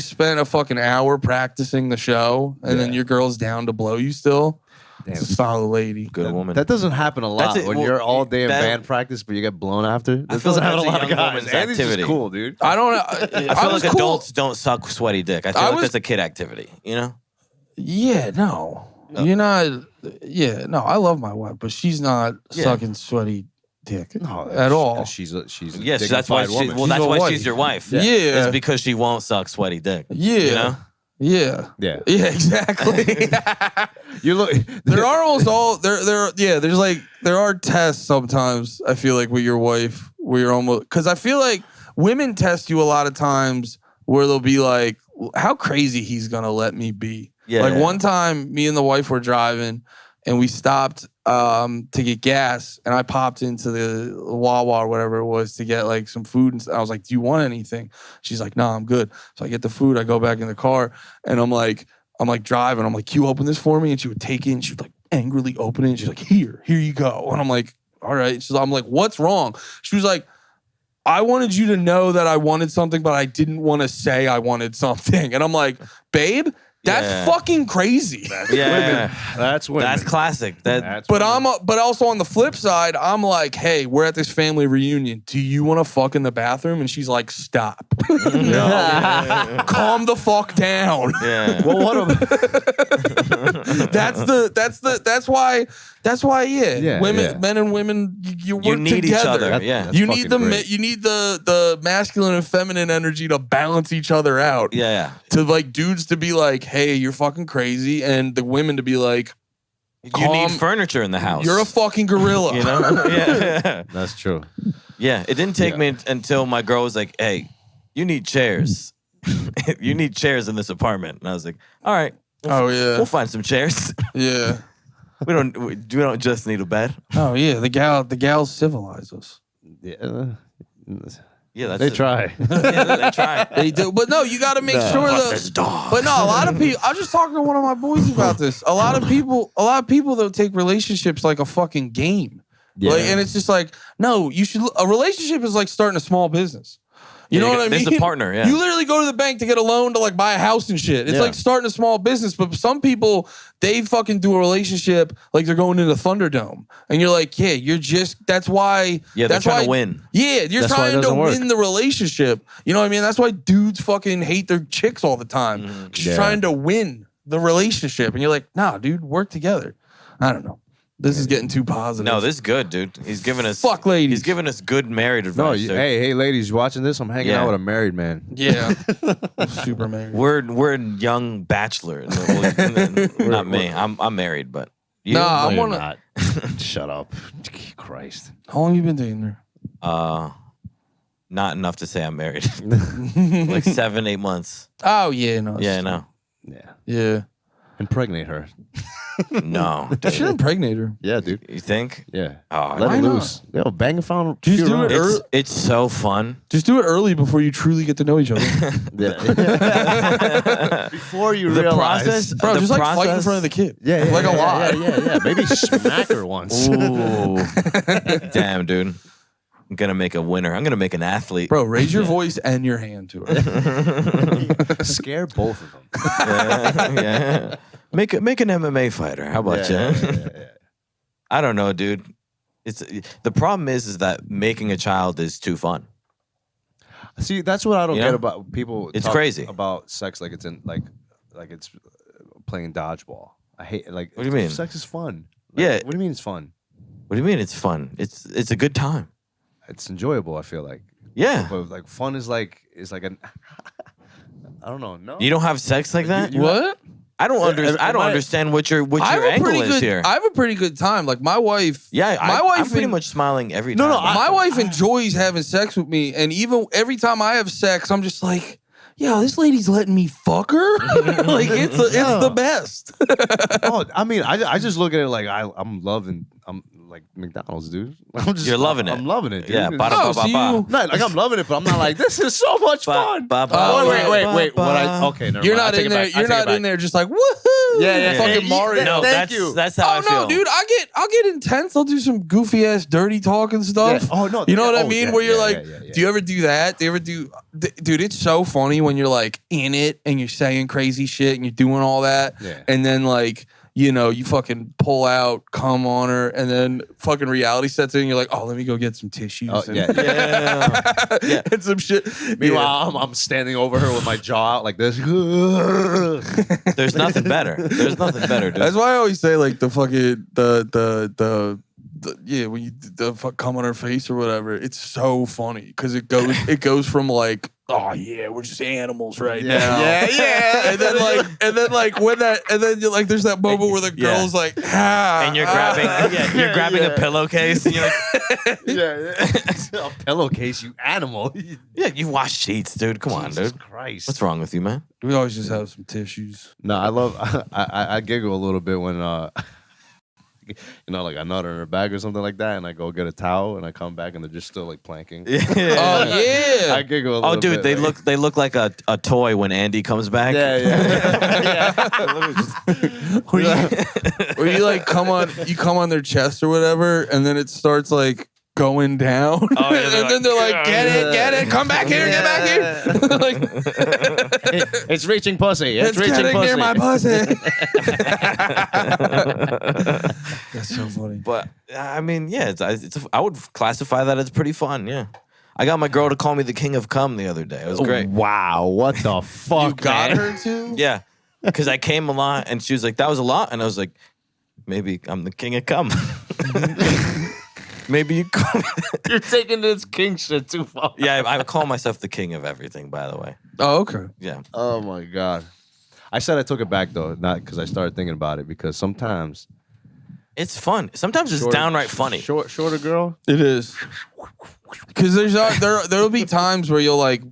spent a fucking hour practicing the show, and then your girl's down to blow you still. Damn. It's a solid lady. Good woman. That doesn't happen a lot when you're all day in band practice, but you get blown after. That doesn't happen a lot of guys. Andy's just cool, dude. I feel like adults don't suck sweaty dick. I feel like that's a kid activity, you know? Yeah, no. You're not. Yeah, no, I love my wife, but she's not sucking sweaty dick at all. She's a yes, that's why woman. That's why she's your wife. Yeah. It's because she won't suck sweaty dick. Yeah. You know? Yeah, exactly. You look. There are almost all there. Yeah, there are tests sometimes. I feel like with your wife where you're almost, because I feel like women test you a lot of times where they'll be like, how crazy he's gonna let me be. Yeah. Like one time, me and the wife were driving and we stopped to get gas, and I popped into the Wawa or whatever it was to get like some food, and I was like, do you want anything? She's like, no, I'm good. So I get the food, I go back in the car, and I'm like driving, I'm like, can you open this for me? And she would take it, and she would like angrily open it, and she's like, here you go. And I'm like, all right. I'm like, what's wrong? She was like, I wanted you to know that I wanted something, but I didn't want to say I wanted something. And I'm like, babe, that's fucking crazy. That's women. That's women. That's classic. But also on the flip side, I'm like, hey, we're at this family reunion. Do you want to fuck in the bathroom? And she's like, stop. No. Calm the fuck down. Yeah. Well, what that's why women, men and women, you work need together. Each other. Yeah. You need the masculine and feminine energy to balance each other out. Yeah. To like dudes to be like, hey, you're fucking crazy, and the women to be like, you need furniture in the house. You're a fucking gorilla. You know? Yeah. That's true. Yeah. It didn't take me until my girl was like, hey, you need chairs. You need chairs in this apartment. And I was like, all right. We'll find some chairs. Yeah. We don't just need a bed. Oh yeah, the gals civilize us. Yeah, they try. Yeah, they try. They do, but no, you got to make sure that. But no, a lot of people. I was just talking to one of my boys about this. A lot of people though take relationships like a fucking game. Yeah. Like, and it's just like, no, you should. A relationship is like starting a small business. You know what I mean? There's a partner, yeah. You literally go to the bank to get a loan to like buy a house and shit. It's like starting a small business, but some people, they fucking do a relationship like they're going into Thunderdome. And you're like, yeah, that's why. Yeah, they're trying to win. Yeah, you're trying to win the relationship. You know what I mean? That's why dudes fucking hate their chicks all the time. Because you're trying to win the relationship. And you're like, nah, dude, work together. I don't know. This is getting too positive. No, this is good, dude. He's giving us fuck ladies. He's giving us good married advice. No, hey, ladies, you watching this? I'm hanging out with a married man. Yeah, super married. We're young bachelor. Not me. I'm married, but you? Nah, I'm not. Shut up, Christ. How long you been dating her? Not enough to say I'm married. Like 7-8 months. Oh yeah, no. Yeah, no. Yeah. Impregnate her. No. You should impregnate her. Yeah, dude. You think? Yeah. Oh, let it loose. Yo, bang a found. Just do it early. It's so fun. Just do it early before you truly get to know each other. Before you realize. Process, bro, just like fight in front of the kid. Yeah, like a lot. Yeah. Maybe smack her once. Ooh. Damn, dude. I'm going to make a winner. I'm going to make an athlete. Bro, raise your voice and your hand to her. Scare both of them. Yeah. Make an MMA fighter. How about you? Yeah. I don't know, dude. The problem is that making a child is too fun. See, that's what I don't get about people. It's crazy about sex, like it's in like it's playing dodgeball. I hate like. What do you mean? Sex is fun. Yeah. What do you mean it's fun? What do you mean it's fun? It's a good time. It's enjoyable. I feel like. Yeah. But like fun is like an. I don't know. No. You don't have sex like that? What? I don't understand what your angle is here. I have a pretty good time. Like my wife. Yeah, I'm pretty much smiling every time. No, my wife enjoys having sex with me, and even every time I have sex, I'm just like, yo, this lady's letting me fuck her. Like it's the best. Oh, I mean, I just look at it like I'm loving. I'm like McDonald's, dude. You're loving it. I'm loving it, dude. Yeah, No, like I'm loving it, but I'm not like this is so much fun. Wait. Okay, never You're mind. not in there. You're not in there just like woohoo. Yeah. Fucking Mario. No, that's how I feel. Oh no, dude. I'll get intense. I'll do some goofy ass dirty talk and stuff. Yeah. Oh no. You know what I mean? Yeah, where you're like, do you ever do that? Do you ever do? Dude, it's so funny when you're like in it and you're saying crazy shit and you're doing all that, and then like. You know, you fucking pull out, come on her, and then fucking reality sets in. And you're like, oh, let me go get some tissues. And some shit. Meanwhile, I'm standing over her with my jaw out like this. There's nothing better. There's nothing better, dude. That's why I always say like the fucking when you come on her face or whatever. It's so funny because it goes from like. Oh yeah, we're just animals right now. Yeah. And then like there's that moment where the girl's like, and you're grabbing a pillowcase. And you're like, a pillowcase, you animal. Yeah, you wash sheets, dude. Come on, dude. Christ, what's wrong with you, man? We always just have some tissues. No, I giggle a little bit when like I nut in her bag or something like that, and I go get a towel, and I come back, and they're just still like planking. Oh yeah, I giggle a little bit. They look like a toy when Andy comes back. Yeah. Where you like come on their chest or whatever, and then it starts like going down. Oh, yeah, and then they're like, get it, come back here, get back here. Like, it's reaching pussy. It's reaching pussy. Near my pussy. That's so funny. But I mean, yeah, I would classify that as pretty fun. Yeah, I got my girl to call me the king of cum the other day. It was great. Wow, what the fuck? You got her to? Yeah, because I came a lot, and she was like, "That was a lot," and I was like, "Maybe I'm the king of cum." Maybe you call me. You're taking this king shit too far. Yeah, I call myself the king of everything, by the way. Oh, okay. Yeah. Oh, my God. I said I took it back, though, not because I started thinking about it, because sometimes... It's fun. Sometimes it's downright funny. Shorter girl? It is. Because there'll be times where you'll like...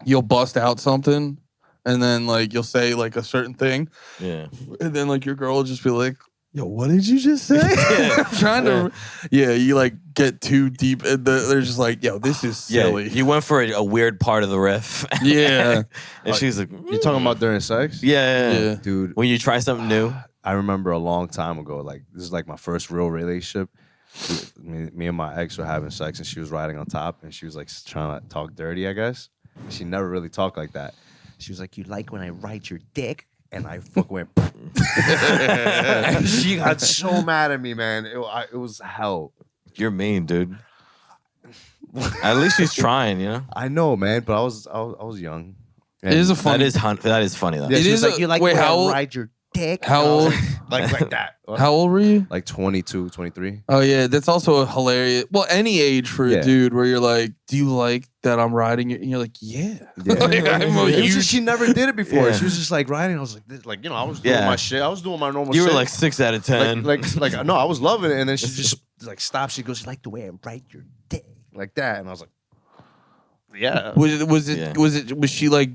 you'll bust out something, and then like you'll say like a certain thing, Yeah, and then like your girl will just be like, "Yo, what did you just say?" I'm trying to, you like get too deep, and they're just like, "Yo, this is silly." You went for a weird part of the riff. Yeah, and she's like, You talking about during sex? yeah, Dude. When you try something new. I remember a long time ago, like this is like my first real relationship. Me and my ex were having sex, and she was riding on top, and she was like trying to talk dirty, I guess. She never really talked like that. She was like, "You like when I ride your dick?" And I fucking went. And she got so mad at me, man. It was hell. You're mean, dude. At least she's trying, you know. I know, man, but I was young. it is a fun. That is funny though. Yeah, It she was is like, a- "You like wait, when how I old- ride your dick?" How And I was old? like that. How old were you? Like 22, 23. Oh yeah, that's also a hilarious. Well, any age for a Yeah. dude where you're like, "Do you like that I'm riding it?" And you're like, "Yeah." Yeah. Like, I'm a It was huge- just, she never did it before. Yeah. She was just like riding. I was like, this, like I was doing Yeah. my shit. I was doing my normal. You shit. were like 6 out of 10. like no, I was loving it. And then she just like stopped. She goes, "You like the way I ride your dick like that?" And I was like, "Yeah, Was she like?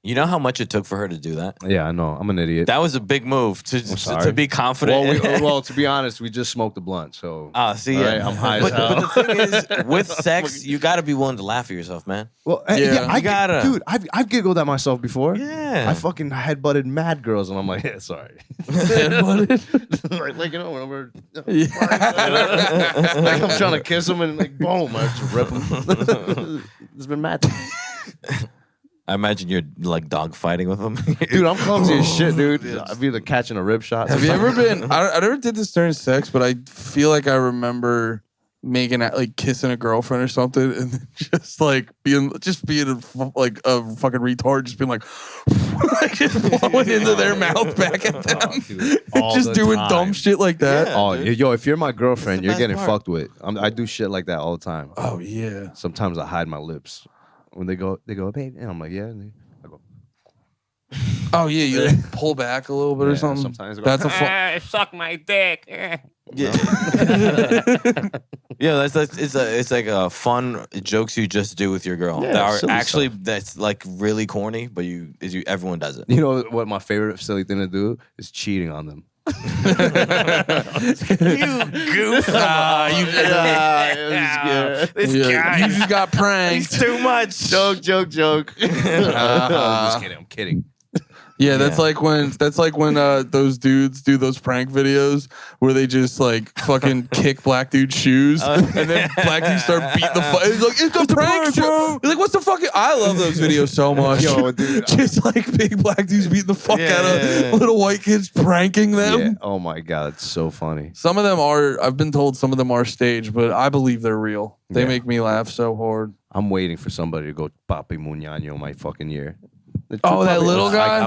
You know how much it took for her to do that? yeah." I know. I'm an idiot. That was a big move to sorry. be confident. Well, to be honest, we just smoked a blunt, so. See, All yeah. right, I'm high as but hell. the thing is, with sex, you got to be willing to laugh at yourself, man. Well, Yeah. I You gotta. dude. I've giggled at myself before. Yeah. I fucking headbutted mad girls, and I'm like, yeah, sorry. like you know, when we're like I'm trying to kiss them, and like boom, I just rip them. It's been mad. I imagine you're like dog fighting with them. Dude, I'm clumsy as shit, dude. I'm either catching a rib shot. Have you ever been? I never did this during sex, but I feel like I remember making out, like kissing a girlfriend or something, and then just like being like a fucking retard, just being like, like just blowing into their mouth back at them, dude, all just the doing time. dumb shit like that. Yeah. Oh, yo, if you're my girlfriend, the you're best getting part. fucked with. I do shit like that all the time. Oh yeah. Sometimes I hide my lips. When they go, babe, and I'm like, yeah. And I go, Oh yeah. You like pull back a little bit or Yeah, something. sometimes I go, That's a fun. Suck my dick. Yeah, yeah. It's like a fun jokes you just do with your girl. Yeah, that are silly actually stuff. that's like really corny, but everyone does it. You know what my favorite silly thing to do is cheating on them. You goof! This Yeah, you just got pranked. too much. Joke. I'm just kidding. Yeah, that's Yeah. like when those dudes do those prank videos where they just like fucking kick black dude's shoes and then black dudes start beating the fuck. It's like it's a prank show. It's like what's the fucking? I love those videos so much. Yo, dude. Just like big black dudes beating the fuck out of little white kids, pranking them. Yeah. Oh my god, it's so funny. Some of them are. I've been told some of them are staged, but I believe they're real. They Yeah. make me laugh so hard. I'm waiting for somebody to go Papi Muñaño my fucking ear. Oh, that little guy?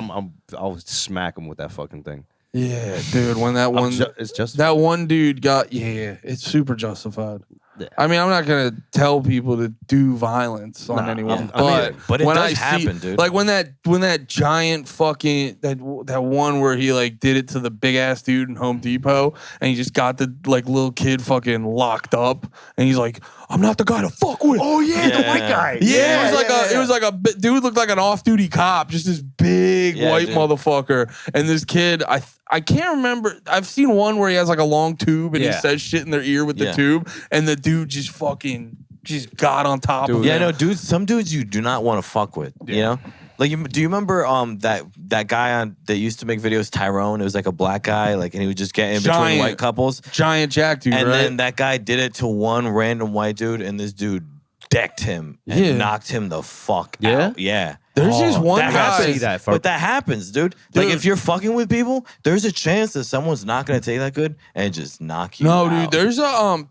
I'll smack him with that fucking thing. Yeah, dude. When that one, It's just that one dude got, it's super justified. Yeah. I mean, I'm not gonna tell people to do violence on Nah, anyone, I mean, but it when does I happen, see, dude. like when that giant fucking that one where he like did it to the big ass dude in Home Depot, and he just got the like little kid fucking locked up, and he's like, "I'm not the guy to fuck with." Oh yeah, the Yeah. white guy. Yeah, it was like a dude looked like an off-duty cop, just this big Yeah, white dude. motherfucker. And this kid, I can't remember. I've seen one where he has like a long tube and he Yeah. says shit in their ear with the Yeah. tube, and the dude just fucking just got on top of Dude. Yeah, him. no, dudes. Some dudes you do not want to fuck with. You know, like do you remember that guy that used to make videos, Tyrone? It was like a black guy, like, and he would just get in between Giant. white couples. Giant Jack dude, And right? then that guy did it to one random white dude, and this dude decked him and Yeah. knocked him the fuck Yeah? out. Yeah. There's just one that guy. happens. See that But that happens, dude. Like Dude. if you're fucking with people, there's a chance that someone's not gonna take that good and just knock you No, out. dude,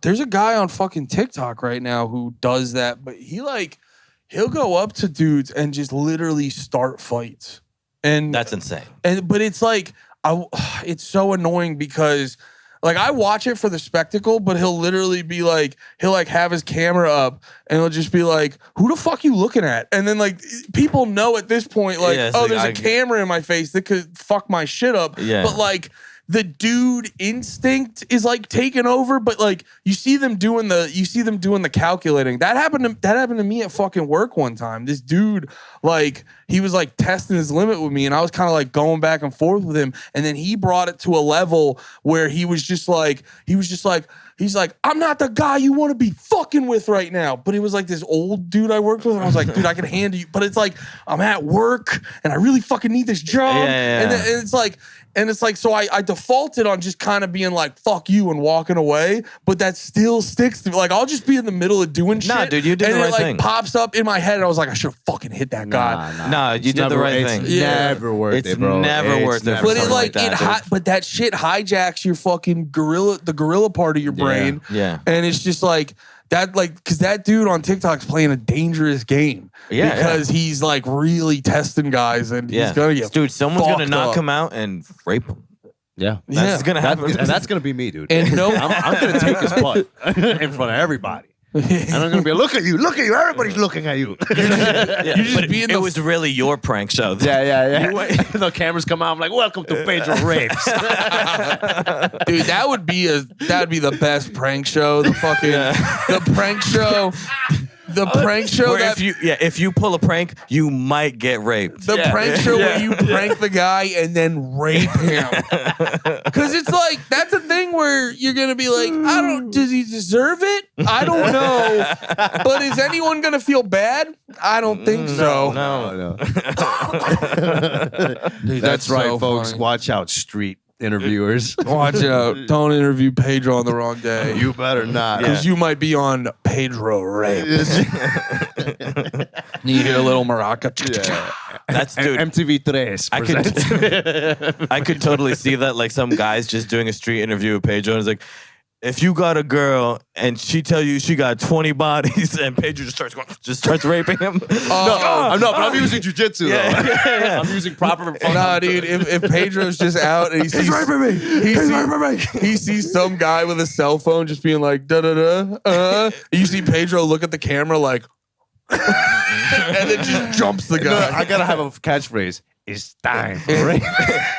there's a guy on fucking TikTok right now who does that, but he'll go up to dudes and just literally start fights. And That's insane. but it's like it's so annoying because like I watch it for the spectacle, but he'll literally be like he'll like have his camera up and he'll just be like, "Who the fuck you looking at?" And then like people know at this point like, Yeah, it's "Oh, like, there's a camera in my face that could fuck my shit up." Yeah. But like the dude instinct is like taking over, but like you see them doing the calculating. That happened to me at fucking work one time. This dude, like, he was like testing his limit with me, and I was kind of like going back and forth with him, and then he brought it to a level where he's like, I'm not the guy you want to be fucking with right now. But it was like this old dude I worked with, and I was like, dude, I can handle you. But it's like, I'm at work and I really fucking need this job. And it's like, so I defaulted on just kind of being like, fuck you and walking away. But that still sticks to me. Like, I'll just be in the middle of doing shit. Nah, dude, you did the right thing. And it like pops up in my head, and I was like, I should have fucking hit that guy. Nah, you did the right thing. It's never worth it, bro. It's never worth it. But it like but that shit hijacks your fucking the gorilla part of your brain. Yeah. And it's just like that, like, because that dude on TikTok's playing a dangerous game. Yeah. Because he's like really testing guys, and he's gonna get someone's gonna knock up. him out and rape him. Yeah. That's gonna happen. And that's gonna be me, dude. And no, I'm gonna take his butt in front of everybody. And I'm gonna be, look at you, everybody's looking at you. It was really your prank show. Yeah. The cameras come out, I'm like, welcome to Pedro Rapes. Dude, that'd be the best prank show. The prank show. The prank show where if you pull a prank, you might get raped. The prank show where you prank the guy and then rape him. Because it's like, that's a thing where you're going to be like, does he deserve it? I don't know. But is anyone going to feel bad? I don't think so. No. Dude, That's right, so folks. funny. Watch out, street interviewers. Watch out. Don't interview Pedro on the wrong day. You better not. Because you might be on Pedro Rapes. You hear a little maraca. Yeah. That's dude. MTV3 presents. I could totally see that, like some guys just doing a street interview with Pedro, and it's like, if you got a girl and she tell you she got 20 bodies, and Pedro just starts raping him. I'm using jujitsu though. Yeah. I'm using proper. Nah, dude. If Pedro's just out and he sees he sees some guy with a cell phone just being like da da da. You see Pedro look at the camera like, and then just jumps the guy. No, I gotta have a catchphrase. It's time for rape.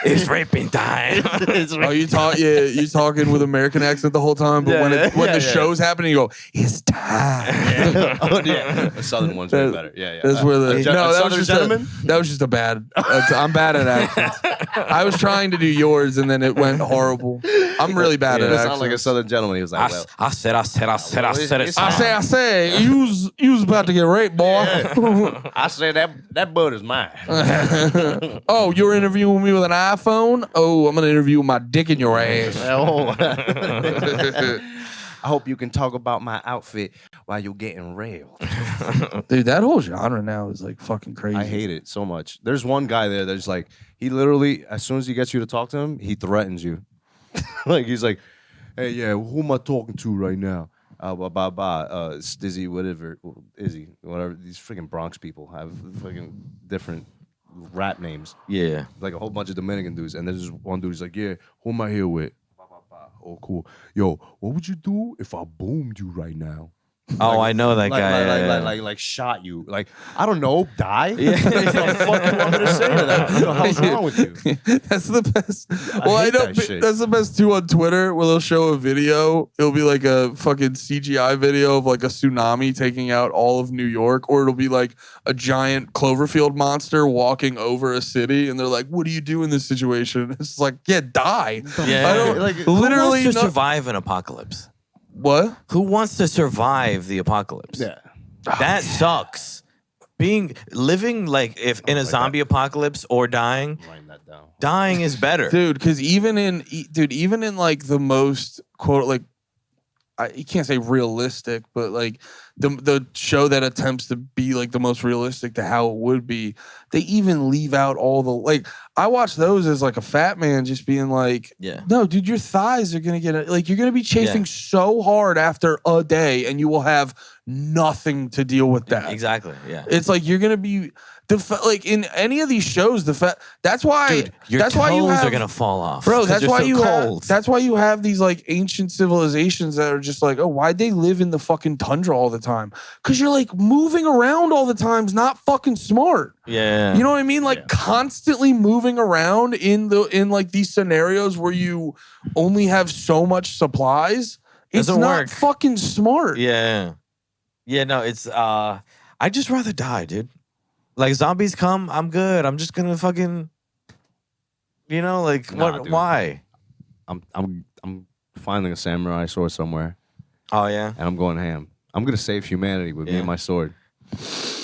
It's raping time. Oh, you talking with American accent the whole time, but when the show's happening, you go, it's time. The Southern one's way better. Yeah. That's where the gentleman. That was just a bad. I'm bad at accents. I was trying to do yours, and then it went horrible. I'm really bad at accents. Sound like a Southern gentleman. He was like, I said it. I say, you's about to get raped, boy. I say that butt is mine. Oh, you're interviewing me with an iPhone? Oh, I'm gonna interview with my dick in your ass. I hope you can talk about my outfit while you're getting railed. Dude, that whole genre now is like fucking crazy. I hate it so much. There's one guy there that's like, he literally, as soon as he gets you to talk to him, he threatens you. Like, he's like, hey, yeah, who am I talking to right now? Stizzy, whatever, Izzy, whatever. These freaking Bronx people have fucking different rap names. Yeah. Like a whole bunch of Dominican dudes. And there's one dude who's like, yeah, who am I here with? Oh, cool. Yo, what would you do if I boomed you right now? Oh, I know that guy. Like shot you. Like, I don't know, die? Yeah. What the fuck you want me to say to that? What the hell's wrong with you? That's the best. I know that's the best too on Twitter, where they'll show a video. It'll be like a fucking CGI video of like a tsunami taking out all of New York, or it'll be like a giant Cloverfield monster walking over a city, and they're like, "What do you do in this situation?" It's like, yeah, die. Yeah. I don't Like, literally Who wants to survive an apocalypse? What? Who wants to survive the apocalypse? Yeah. That sucks. Living like if in a zombie apocalypse or dying, Writing that down. dying is better. Dude, because even in like the most quote, like, you can't say realistic, but like the show that attempts to be like the most realistic to how it would be, they even leave out all the, like, I watch those as like a fat man just being like, Yeah. no, dude, your thighs are gonna get like, you're gonna be chafing so hard after a day, and you will have nothing to deal with that. Exactly. Yeah. It's like you're gonna be, like in any of these shows, that's why Dude, your that's toes why you have, are gonna fall off, bro. That's why cold. you have these like ancient civilizations that are just like, oh, why'd they live in the fucking tundra all the time? Because you're like moving around all the time is not fucking smart. Yeah, you know what I mean? Like constantly moving around in like these scenarios where you only have so much supplies. It's Doesn't not work. fucking smart. Yeah, no, it's I'd just rather die, dude. Like zombies come, I'm good. I'm just gonna fucking, like Nah, what? dude. Why? I'm finding a samurai sword somewhere, Oh yeah, and I'm going ham. I'm gonna save humanity with me and my sword.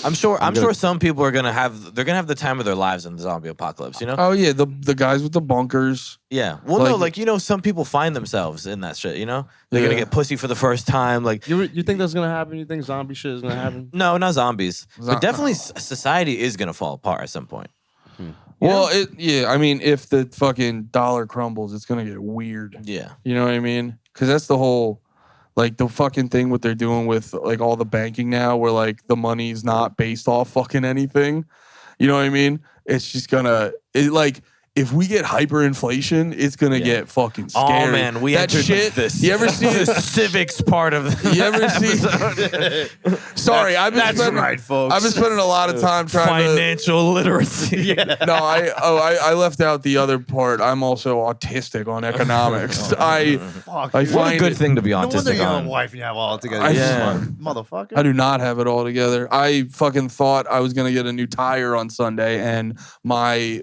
I'm sure some people are gonna have the time of their lives in the zombie apocalypse. Oh yeah, the guys with the bunkers. Yeah. Well, no, some people find themselves in that shit. They're gonna get pussy for the first time. Like You think that's gonna happen? You think zombie shit is gonna happen? no, not zombies, but definitely society is gonna fall apart at some point. Well, I mean, if the fucking dollar crumbles, it's gonna get weird. Yeah. You know what I mean? Because that's the whole, like, the fucking thing what they're doing with like all the banking now, where like the money's not based off fucking anything. You know what I mean? It's just gonna if we get hyperinflation, it's gonna get fucking scary. Oh man, we that entered shit. this. You ever see the civics part of the You ever see? Sorry, I've been folks. I've been spending a lot of time trying financial literacy. No, I left out the other part. I'm also autistic on economics. I what a find good it, thing to be No wonder autistic you have on. a wife and you have all together. I- Motherfucker. I do not have it all together. I fucking thought I was gonna get a new tire on Sunday, and my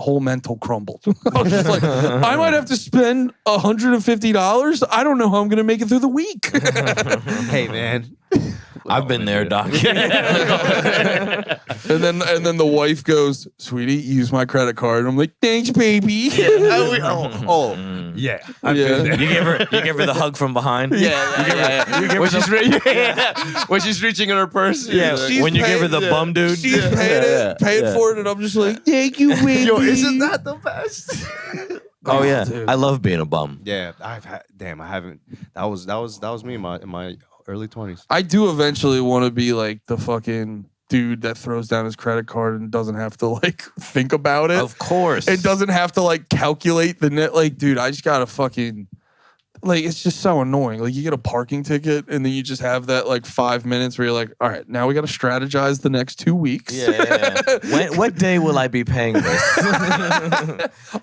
whole mental crumbled. I was just like, I might have to spend $150. I don't know how I'm gonna make it through the week. Hey man, I've been there, Doc. And then the wife goes, "Sweetie, use my credit card." I'm like, "Thanks, baby." yeah. I've been there. You give her the hug from behind. When she's reaching in her purse. Yeah, She's when you give her the paying- bum dude. She's paying for it, and I'm just like, "Thank you, baby." Yo, isn't that the best? Oh yeah, dude. I love being a bum. Yeah, I haven't. That was me in my early 20s. I do eventually want to be like the fucking dude that throws down his credit card and doesn't have to like think about it. Of course, It doesn't have to like calculate the net. Like, dude, I just gotta fucking like, it's just so annoying. Like, you get a parking ticket and then you just have that like 5 minutes where you're like, all right, now we gotta strategize the next 2 weeks. Yeah. What day will I be paying this?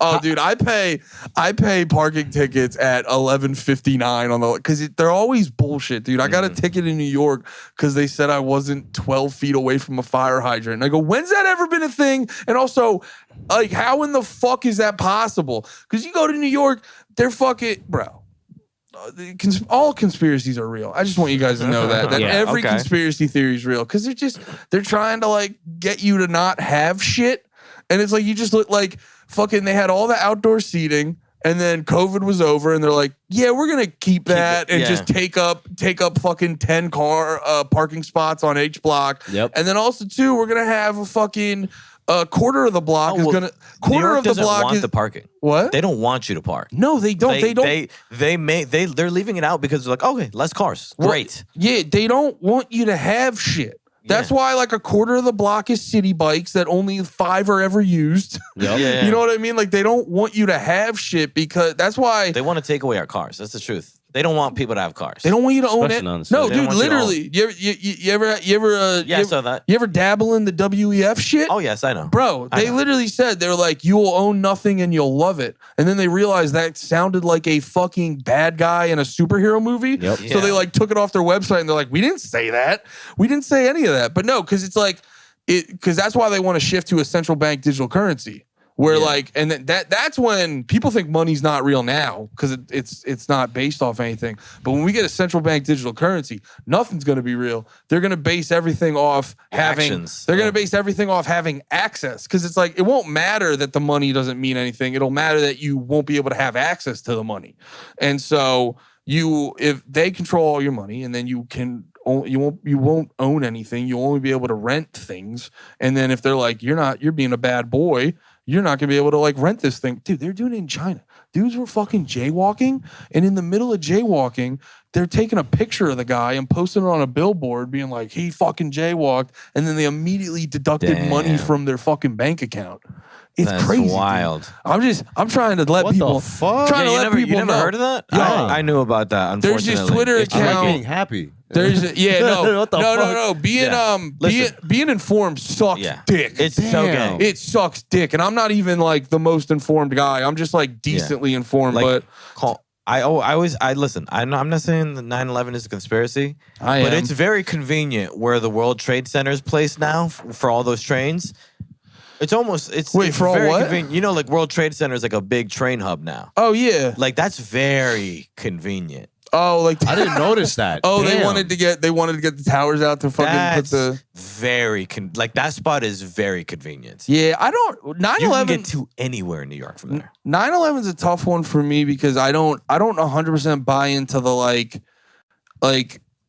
Oh, dude, I pay parking tickets at 11:59 on the because they're always bullshit, dude. I got a ticket in New York because they said I wasn't 12 feet away from a fire hydrant. And I go, when's that ever been a thing? And also, like, how in the fuck is that possible? Because you go to New York, they're fucking bro. All conspiracies are real. I just want you guys to know that every conspiracy theory is real because they're trying to like get you to not have shit, and it's like you just look like fucking. They had all the outdoor seating, and then COVID was over, and they're like, yeah, we're gonna keep that and just take up fucking 10 car parking spots on H block. Yep. And then also too, we're gonna have a fucking. Quarter of the block is gonna. Quarter of the block want is the parking. What? They don't want you to park. No, they don't. They don't. They're leaving it out because they're like, okay, less cars. Great. Yeah, they don't want you to have shit. That's why like a quarter of the block is city bikes that only 5 are ever used. Yep. Yeah. You know what I mean? Like they don't want you to have shit because that's why They want to take away our cars. That's the truth. They don't want people to have cars. they don't want you to own it. Especially on the No, city. They don't dude, want you to literally. You ever Yeah, I saw that. you ever dabble in the WEF shit? Oh yes, I know. Bro, I they know. literally said they're like, you will own nothing and you'll love it. And then they realized that sounded like a fucking bad guy in a superhero movie. Yep. So they like took it off their website and they're like, we didn't say that. We didn't say any of that. But no, because it's like, because that's why they want to shift to a central bank digital currency. Where like, and that's when people think money's not real now because it's not based off anything. But when we get a central bank digital currency, nothing's going to be real. They're going to base everything off having. Actions. They're going to base everything off having access because it's like it won't matter that the money doesn't mean anything. It'll matter that you won't be able to have access to the money. And so if they control all your money, and then you won't own anything. You'll only be able to rent things. And then if they're like you're being a bad boy. you're not gonna be able to like rent this thing. Dude, they're doing it in China. Dudes were fucking jaywalking, and in the middle of jaywalking, they're taking a picture of the guy and posting it on a billboard being like, he fucking jaywalked, and then they immediately deducted money from their fucking bank account. It's crazy. Wild. Dude. I'm trying to let What people. the fuck? Trying to let people you never know. heard of that? Yeah. I knew about that. Unfortunately, There's this Twitter I'm account. like being happy. There's no, What the no. fuck? Being informed sucks dick. It's so gay. It sucks dick, and I'm not even like the most informed guy. I'm just like decently informed, Like, but I listen. I'm not saying that 9/11 is a conspiracy, but it's very convenient where the World Trade Center is placed now for all those trains. It's for all very what? convenient. You know, like World Trade Center is like a big train hub now. Oh yeah, Like that's very convenient. oh like I didn't notice that. oh Damn. they wanted to get the towers out to fucking That's put the like that spot is very convenient. yeah. I don't You can 9/11. get to anywhere in New York from there. 9/11 is a tough one for me because I don't 100% buy into the like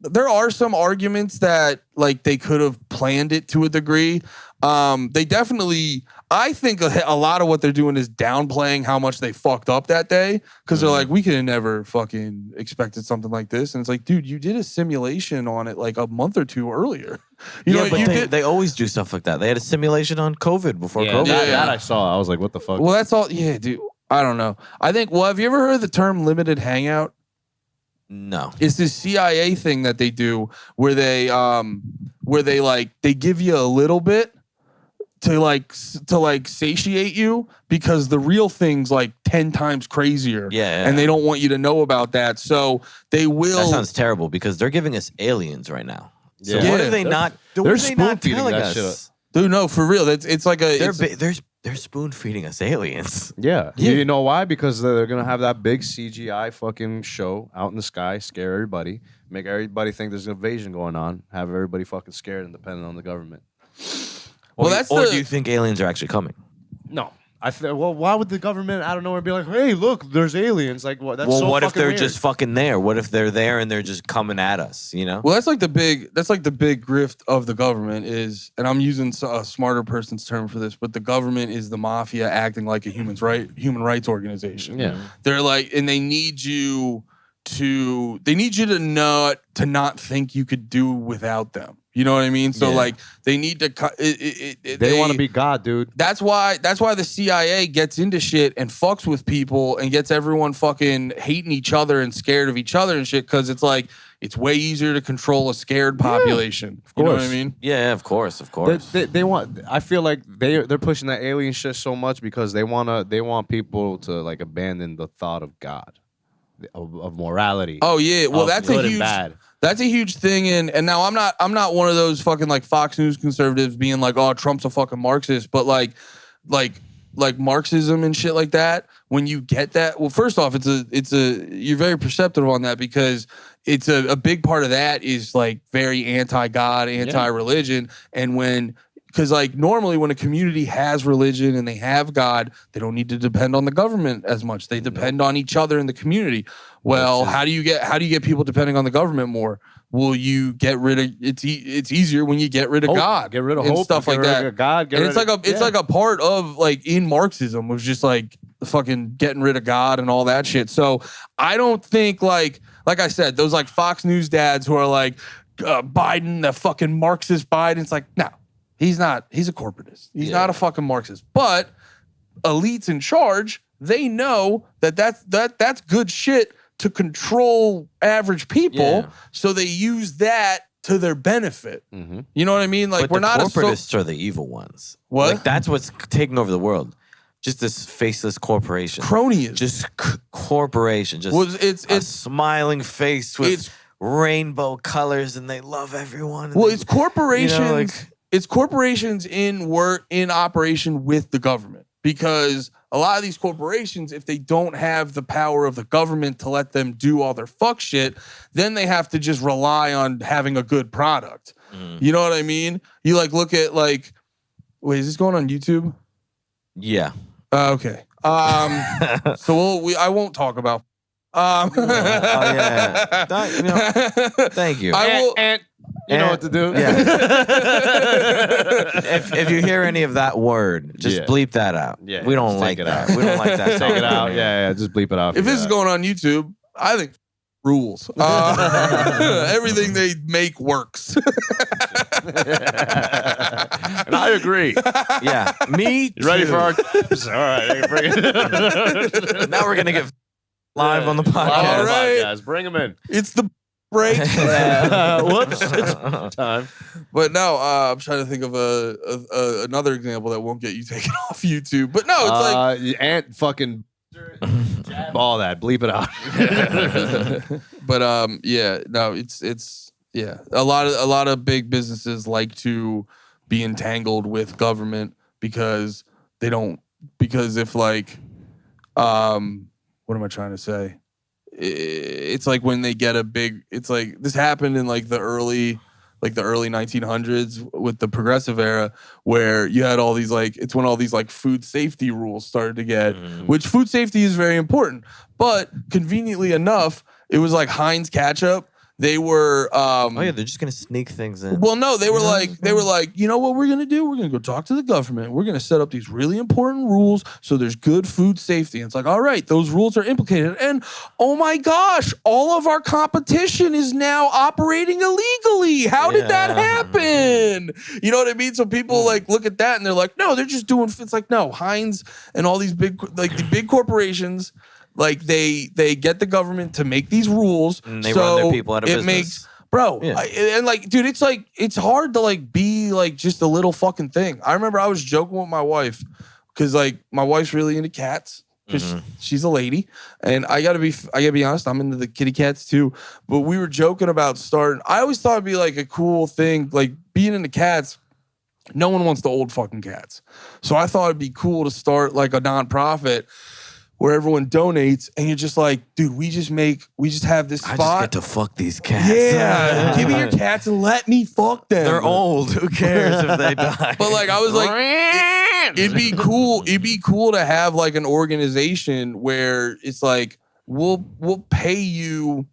there are some arguments that like they could have planned it to a degree. They definitely, I think a lot of what they're doing is downplaying how much they fucked up that day because they're like, we could have never fucking expected something like this. And it's like, dude, you did a simulation on it like a month or two earlier. You know, but they always do stuff like that. They had a simulation on COVID before COVID. That I saw. I was like, what the fuck? Well, that's all. Yeah, dude. I don't know. I think. Well, have you ever heard the term limited hangout? No. It's this CIA thing that they do where they like they give you a little bit to satiate you because the real thing's like 10 times crazier. Yeah. And they don't want you to know about that. So they will. That sounds terrible because they're giving us aliens right now. So Yeah. what are they not? What they're are they not spoon-feeding telling that us? Dude, no, for real. It's like a. They're spoon feeding us aliens. Yeah. You know why? Because they're going to have that big CGI fucking show out in the sky, scare everybody, make everybody think there's an invasion going on, have everybody fucking scared and dependent on the government. Well, Or do you think aliens are actually coming? No. Well, why would the government out of nowhere be like, hey, look, there's aliens? Like, what? That's What if fucking they're weird. just fucking there? What if they're there and they're just coming at us? You know? Well, that's like the big grift of the government is, and I'm using a smarter person's term for this, but the government is the mafia acting like a human rights organization. Yeah. They're like, and they need you to not think you could do without them. You know what I mean? So like they need to They want to be God, dude. That's why the CIA gets into shit and fucks with people and gets everyone fucking hating each other and scared of each other and shit because it's like it's way easier to control a scared population. You know what I mean? Yeah, of course. They want. I feel like they're pushing that alien shit so much because they want people to like abandon the thought of God, of morality. Oh yeah, well that's good a and huge. bad. That's a huge thing, and now I'm not one of those fucking like Fox News conservatives being like, oh, Trump's a fucking Marxist, but like Marxism and shit like that. When you get that, well, first off, you're very perceptive on that because it's a big part of that is like very anti-God, anti-religion, and because like normally when a community has religion and they have God, they don't need to depend on the government as much. They depend on each other in the community. Well, how do you get people depending on the government more? Will you get rid of it's easier when you get rid of Hope. God, Get rid of and hope, stuff get like rid that. of God, and it's like a part of like in Marxism was just like fucking getting rid of God and all that shit. So I don't think like I said, those like Fox News dads who are like Biden, the fucking Marxist Biden. It's like no. He's not. He's a corporatist. He's not a fucking Marxist. But elites in charge, they know that's good shit to control average people. Yeah. So they use that to their benefit. Mm-hmm. You know what I mean? Like but we're the not corporatists are the evil ones. What? Like that's what's taking over the world. Just this faceless corporation. cronyism. Just corporation. Just it's smiling face with rainbow colors, and they love everyone. Well, it's corporations. You know, like, it's corporations in operation with the government because a lot of these corporations, if they don't have the power of the government to let them do all their fuck shit, then they have to just rely on having a good product. You know what I mean? You like look at like, wait, is this going on YouTube? yeah. Okay. So I won't talk about. Oh, yeah. Thank you. I will. You know what to do. Yeah. if you hear any of that word, just bleep that out. Yeah, we don't like that. We don't like that. Take it out. Yeah, just bleep it out. If this is going on YouTube, I think rules. Everything they make works. And I agree. Yeah, me too. You ready for our tips? All right, bring it. Now we're going to get live on the podcast. All right. Guys, bring them in. It's the break. Whoops, it's time. But no, I'm trying to think of another example that won't get you taken off YouTube. But no, it's like Ant fucking all that. Bleep it out. But yeah, no, it's yeah. A lot of big businesses like to be entangled with government because if like what am I trying to say? It's like when they get it's like this happened in like the early 1900s with the progressive era, where you had all these it's when all these like food safety rules started to get, which food safety is very important, but conveniently enough, it was like Heinz ketchup. They were they're just gonna sneak things in. Well, no, they were like, you know what we're gonna do? We're gonna go talk to the government. We're gonna set up these really important rules so there's good food safety. And it's like, all right, those rules are implicated. And oh my gosh, all of our competition is now operating illegally. How did that happen? You know what I mean? So people like look at that and they're like, no, they're just doing. It's like, no, Heinz and all these big the big corporations. Like they get the government to make these rules, and they run their people out of business. And like, dude, it's hard to like be like just a little fucking thing. I remember I was joking with my wife because like my wife's really into cats because she's a lady, and I gotta be honest, I'm into the kitty cats too. But we were joking about starting. I always thought it'd be like a cool thing, like being into cats. No one wants the old fucking cats, so I thought it'd be cool to start like a nonprofit where everyone donates, and you're just like, dude, we just have this spot. I just get to fuck these cats. Yeah, give me your cats and let me fuck them. They're old. Who cares if they die? But like, I was like, it'd be cool. It'd be cool to have like an organization where it's like, we'll pay you.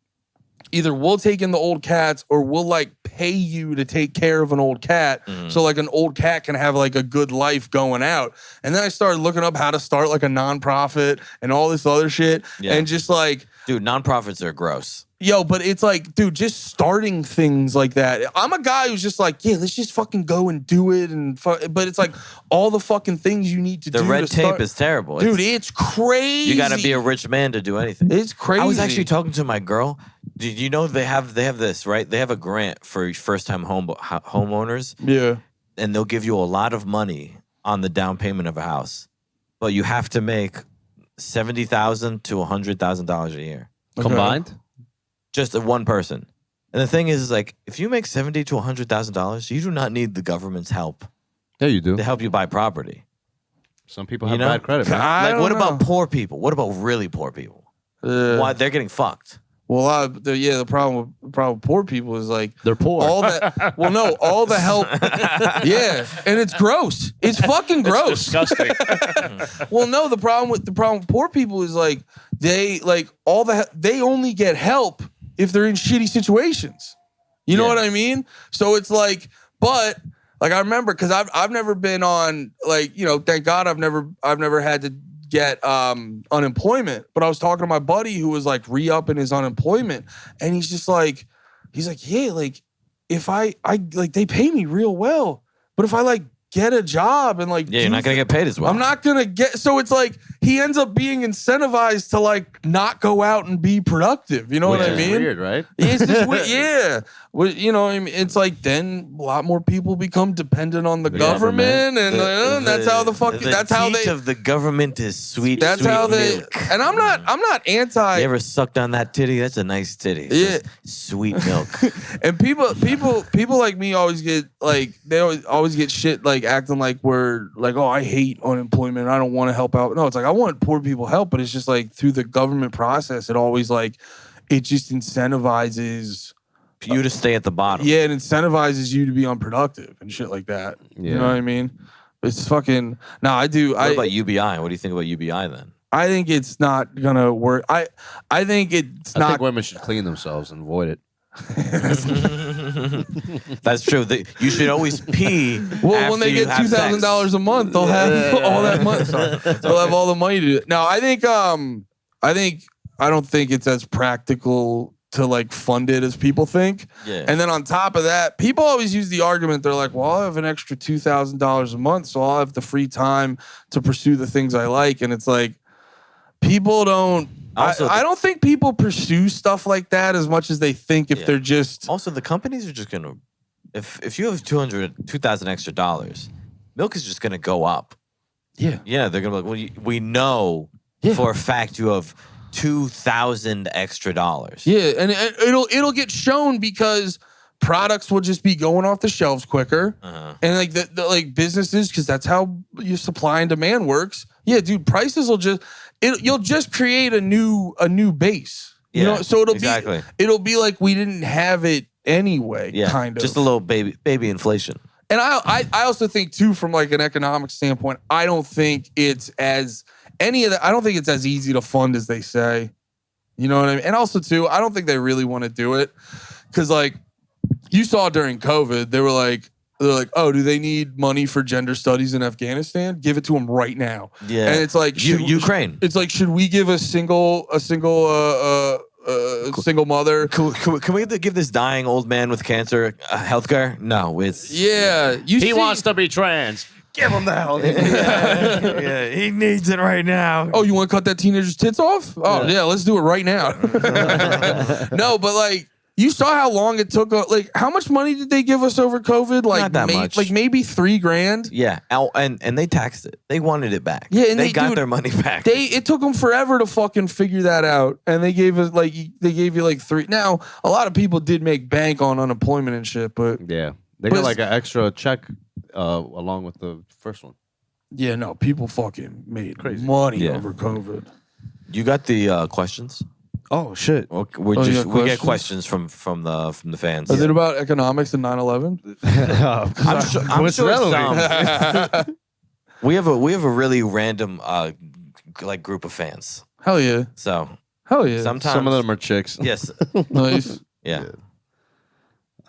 Either we'll take in the old cats or we'll like pay you to take care of an old cat. So like an old cat can have like a good life going out. And then I started looking up how to start like a nonprofit and all this other shit. Yeah. And just like, dude, nonprofits are gross. Yo, but it's like, dude, just starting things like that. I'm a guy who's just like, yeah, let's just fucking go and do it. But it's like all the fucking things you need to do. The red tape is terrible. Dude, it's crazy. You got to be a rich man to do anything. It's crazy. I was actually talking to my girl. Did you know they have this, right? They have a grant for first-time homeowners. Yeah. And they'll give you a lot of money on the down payment of a house. But you have to make $70,000 to $100,000 a year. Okay. Combined? Just one person. And the thing is like, if you make $70,000 to $100,000, you do not need the government's help. Yeah, you do. To help you buy property. Some people have bad credit, man. Like, what about poor people? What about really poor people? Why they're getting fucked? Well, the problem with poor people is like they're poor. All the help. Yeah, and it's gross. It's fucking gross. It's disgusting. Well, no, the problem with poor people is like they only get help if they're in shitty situations. You know what I mean? So it's like, but like I remember because I've never been on like, you know, thank God I've never had to get unemployment, but I was talking to my buddy who was like re-upping his unemployment, and he's like, yeah, like if I like they pay me real well, but if I like get a job and like you're not gonna get paid as well. I'm not gonna get. So it's like he ends up being incentivized to like not go out and be productive. You know what I mean? Weird, right? It's just weird. Yeah. Well, you know, I mean, it's like then a lot more people become dependent on the government, and that's how that's how they. Of the government is sweet. That's sweet how they. Milk. And I'm not anti. You ever sucked on that titty? That's a nice titty. It's sweet milk. And people like me always get like they always get shit like acting like we're like, oh, I hate unemployment. I don't want to help out. No, it's like I want poor people help, but it's just like through the government process, it always like it just incentivizes you to stay at the bottom. Yeah, it incentivizes you to be unproductive and shit like that. Yeah. You know what I mean? It's fucking. No, I do. What about UBI? What do you think about UBI then? I think it's not gonna work. I think it's not. I think women should clean themselves and avoid it. That's true. You should always pee. Well, when they get $2,000 a month, they'll have all that money. They'll have all the money to do it. No, I don't think it's as practical to like fund it as people think. Yeah. And then on top of that, people always use the argument, they're like, well, I'll have an extra $2,000 a month, so I'll have the free time to pursue the things I like. And it's like, people don't, I don't think people pursue stuff like that as much as they think if they're just. Also, the companies are just going to, if you have $2,000 extra dollars, milk is just going to go up. Yeah. Yeah, they're going to be like, well, we know for a fact you have $2,000 extra dollars. Yeah, and it'll get shown because products will just be going off the shelves quicker, and like the like businesses, because that's how your supply and demand works. Yeah, dude, prices will you'll just create a new base. Yeah, you know, so it'll be like we didn't have it anyway. Yeah, kind of just a little baby inflation. And I also think too, from like an economic standpoint, I don't think it's as I don't think it's as easy to fund as they say. You know what I mean? And also too, I don't think they really want to do it. Cause like you saw during COVID, they're like, oh, do they need money for gender studies in Afghanistan? Give it to them right now. Yeah. And it's like Ukraine. It's like, should we give a single mother? Can we give this dying old man with cancer healthcare? No, it's he wants to be trans. Give him the hell. Yeah, he needs it right now. Oh, you want to cut that teenager's tits off? Oh, yeah, let's do it right now. No, but like, you saw how long it took. Like, how much money did they give us over COVID? Like, not that much. Like maybe $3,000. Yeah, and they taxed it. They wanted it back. Yeah, and they got their money back. It took them forever to fucking figure that out, and they gave us like $3. Now, a lot of people did make bank on unemployment and shit, but they got like an extra check along with the first one. Yeah, no, people fucking made money over COVID. You got the questions? Oh shit! We get questions from the fans. Is it about economics and 9/11? I'm sure some. we have a really random like group of fans. Hell yeah! So hell yeah! Sometimes some of them are chicks. Yes. Nice. Yeah.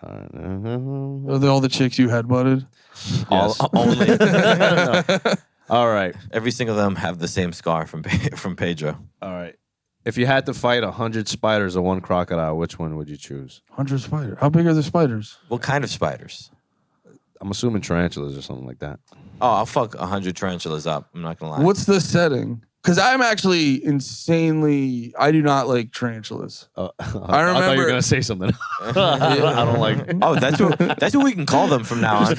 Are they all the chicks you headbutted? Yes. Only. All right. Every single of them have the same scar from Pedro. All right. If you had to fight 100 spiders or one crocodile, which one would you choose? 100 spiders. How big are the spiders? What kind of spiders? I'm assuming tarantulas or something like that. Oh, I'll fuck 100 tarantulas up. I'm not gonna lie. What's the setting? Because I'm actually insanely. I do not like tarantulas. I remember. thought you were gonna say something. I don't like. Oh, that's what we can call them from now on.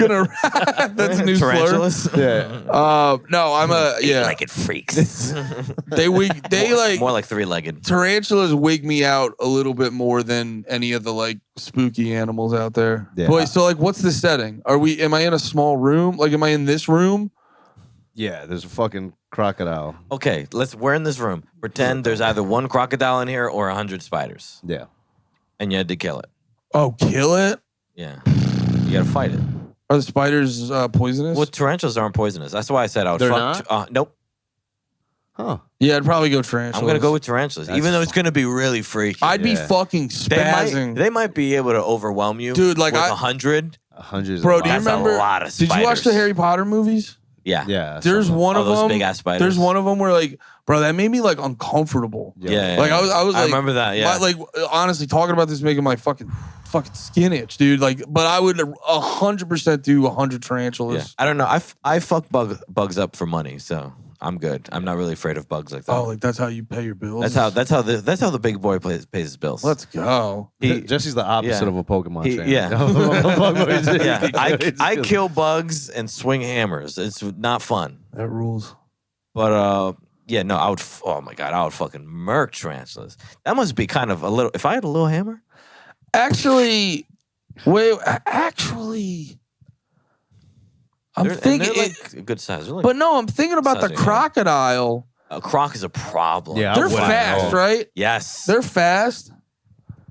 That's a new tarantulas. Slur. Yeah. No, I'm a Eight-legged freaks. They like more like three-legged. Tarantulas wig me out a little bit more than any of the like spooky animals out there. Yeah. Boy, so like, what's the setting? Am I in a small room? Like, am I in this room? Yeah, there's a fucking crocodile. Okay, we're in this room. Pretend there's either one crocodile in here or 100 spiders. Yeah. And you had to kill it. Oh, kill it? Yeah. You gotta fight it. Are the spiders poisonous? Well, tarantulas aren't poisonous. That's why I said I would They're fuck. not? Nope. Huh. Yeah, I'd probably go tarantulas. I'm gonna go with tarantulas, even though it's gonna be really freaky. I'd be fucking spazzing. They might be able to overwhelm you, dude. Like with 100. 100 is bro, a do you lot. remember? A lot of spiders. Did you watch the Harry Potter movies? Yeah. Yeah. There's one of those them. big ass spiders. There's one of them where like, bro, that made me like uncomfortable. Yeah. Like I was like, I remember that. Yeah. like honestly, talking about this making my fucking skin itch, dude. Like, but I would 100% do 100 tarantulas. Yeah. I don't know. I fuck bugs up for money, so I'm good. I'm not really afraid of bugs like that. Oh, like that's how you pay your bills. That's how the big boy pays his bills. Let's go. Jesse's the opposite of a Pokemon fan. Yeah. I kill bugs and swing hammers. It's not fun. That rules. But yeah, no, I would. Oh my god, I would fucking murk tarantulas. That must be kind of a little. If I had a little hammer, actually, I'm thinking they're like a good size. But no, I'm thinking about the crocodile. A croc is a problem. Yeah, they're fast, right? Yes, they're fast,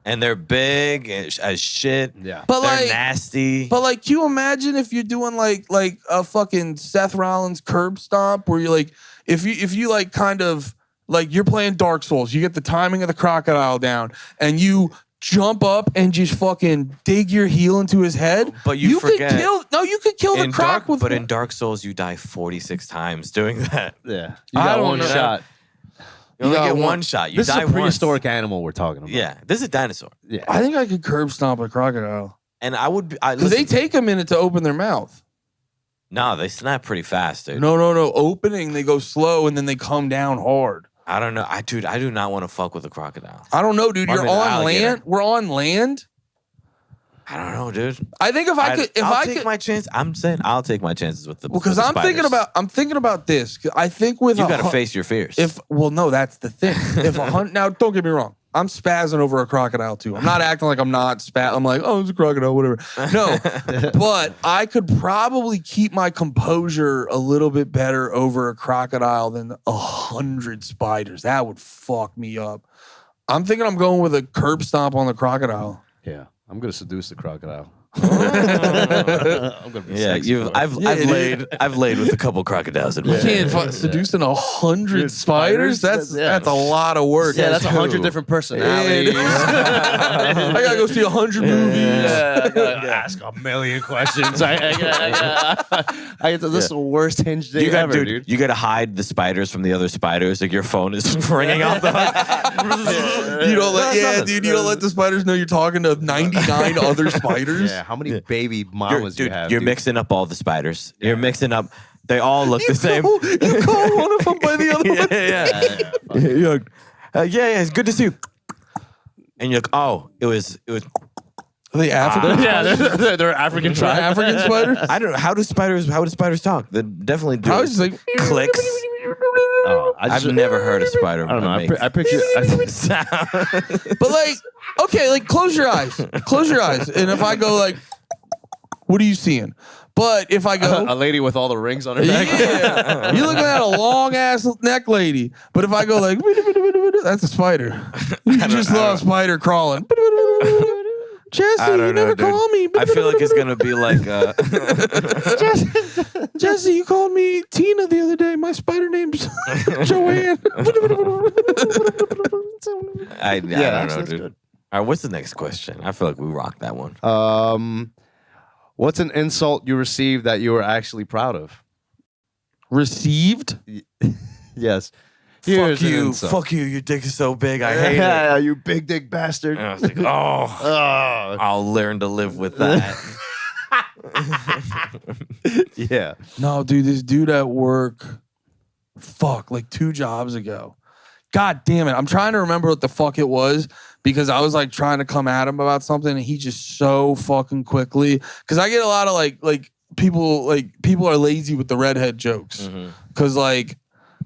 and they're big as shit. Yeah, but they're like nasty. But like, can you imagine if you're doing like a fucking Seth Rollins curb stomp, where you're like, if you like kind of like you're playing Dark Souls, you get the timing of the crocodile down, and you jump up and just fucking dig your heel into his head. But you forget. You could kill the croc with. But in Dark Souls, you die 46 times doing that. Yeah, you got one shot. You only get one shot. You this die is a prehistoric once. animal we're talking about. Yeah, this is a dinosaur. Yeah, I think I could curb stomp a crocodile. And I would because they take a minute to open their mouth. No, they snap pretty fast, dude. No. Opening, they go slow and then they come down hard. I don't know. I do not want to fuck with a crocodile. I don't know, dude. You're on land. We're on land. I don't know, dude. I think if I could, I'll take my chance. I'm saying I'll take my chances with the. Because I'm thinking about this. I think with you got to face your fears. No, that's the thing. Now, don't get me wrong. I'm spazzing over a crocodile too. I'm not acting like I'm not spaz. I'm like, oh, it's a crocodile, whatever. No, but I could probably keep my composure a little bit better over a crocodile than 100 spiders. That would fuck me up. I'm thinking I'm going with a curb stomp on the crocodile. Yeah, I'm gonna seduce the crocodile. I'm gonna be I've laid with a couple crocodiles. You can't seducing 100 spiders. That's a lot of work. Yeah, that's 100 different personalities. I gotta go see 100 movies. I gotta ask a million questions. This is the worst Hinge day ever, dude. You gotta hide the spiders from the other spiders. Like your phone is ringing off the hook. You don't let the spiders know you're talking to 99 other spiders. Yeah, how many baby mamas you have? You're mixing up all the spiders. You're mixing up. They all look the same. You call one of them by the other one. Yeah. You're like, it's good to see you. And you're like, oh, it was. Are they African? Yeah, they're African tribe. African spiders. I don't know. How do spiders talk? They definitely do. I was just like clicks. I've never heard a spider. I don't know. I picture. But like, okay, like close your eyes. Close your eyes. And if I go like, what are you seeing? But if I go a lady with all the rings on her neck. Yeah. You're looking at a long ass neck lady. But if I go like, that's a spider. You just saw a spider crawling. Jesse, you never call me. I feel like it's gonna be like Jesse, you called me Tina the other day. My spider name's Joanne. I don't know, dude. Good. All right, what's the next question? I feel like we rocked that one. What's an insult you received that you were actually proud of? Received? Yes. Fuck you. Fuck you. Your dick is so big. I hate it. Yeah, you big dick bastard. And I was like, I'll learn to live with that. Yeah. No, dude, this dude at work, like 2 jobs ago. God damn it. I'm trying to remember what the fuck it was because I was like trying to come at him about something and he just so fucking quickly. Because I get a lot of like people are lazy with the redhead jokes. Because like,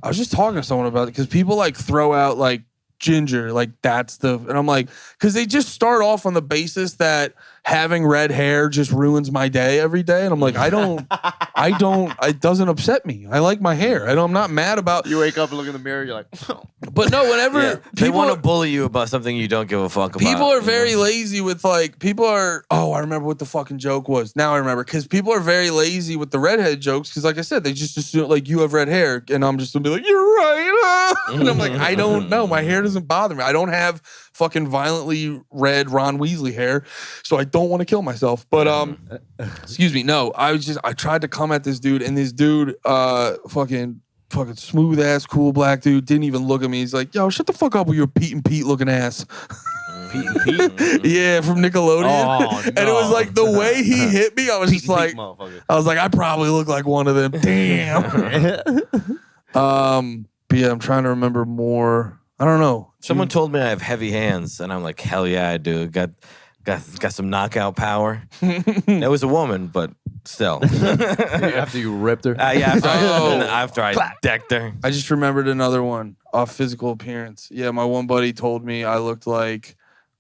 I was just talking to someone about it because people like throw out like ginger, like that's and I'm like, because they just start off on the basis that having red hair just ruins my day every day. And I'm like, it doesn't upset me. I like my hair. I'm not mad about. You wake up and look in the mirror, you're like, oh. But no, whenever they want to bully you about something you don't give a fuck about. People are very lazy with like, I remember what the fucking joke was. Now I remember. Because people are very lazy with the redhead jokes. Because like I said, they just assume like you have red hair. And I'm just going to be like, you're right. And I'm like, I don't know. My hair doesn't bother me. I don't have fucking violently red Ron Weasley hair. So I don't want to kill myself. But excuse me. No, I tried to come at this dude. And this dude fucking smooth ass, cool black dude didn't even look at me. He's like, yo, shut the fuck up with your Pete and Pete looking ass. Pete and Pete? Yeah, from Nickelodeon. Oh, and it was like the way he hit me, I was just like, I was like, I probably look like one of them. Damn. But yeah, I'm trying to remember more. I don't know. Someone told me I have heavy hands, and I'm like, hell yeah, I do. Got some knockout power. It was a woman, but still. After you ripped her? Yeah, after I decked her. I just remembered another one off physical appearance. Yeah, my one buddy told me I looked like,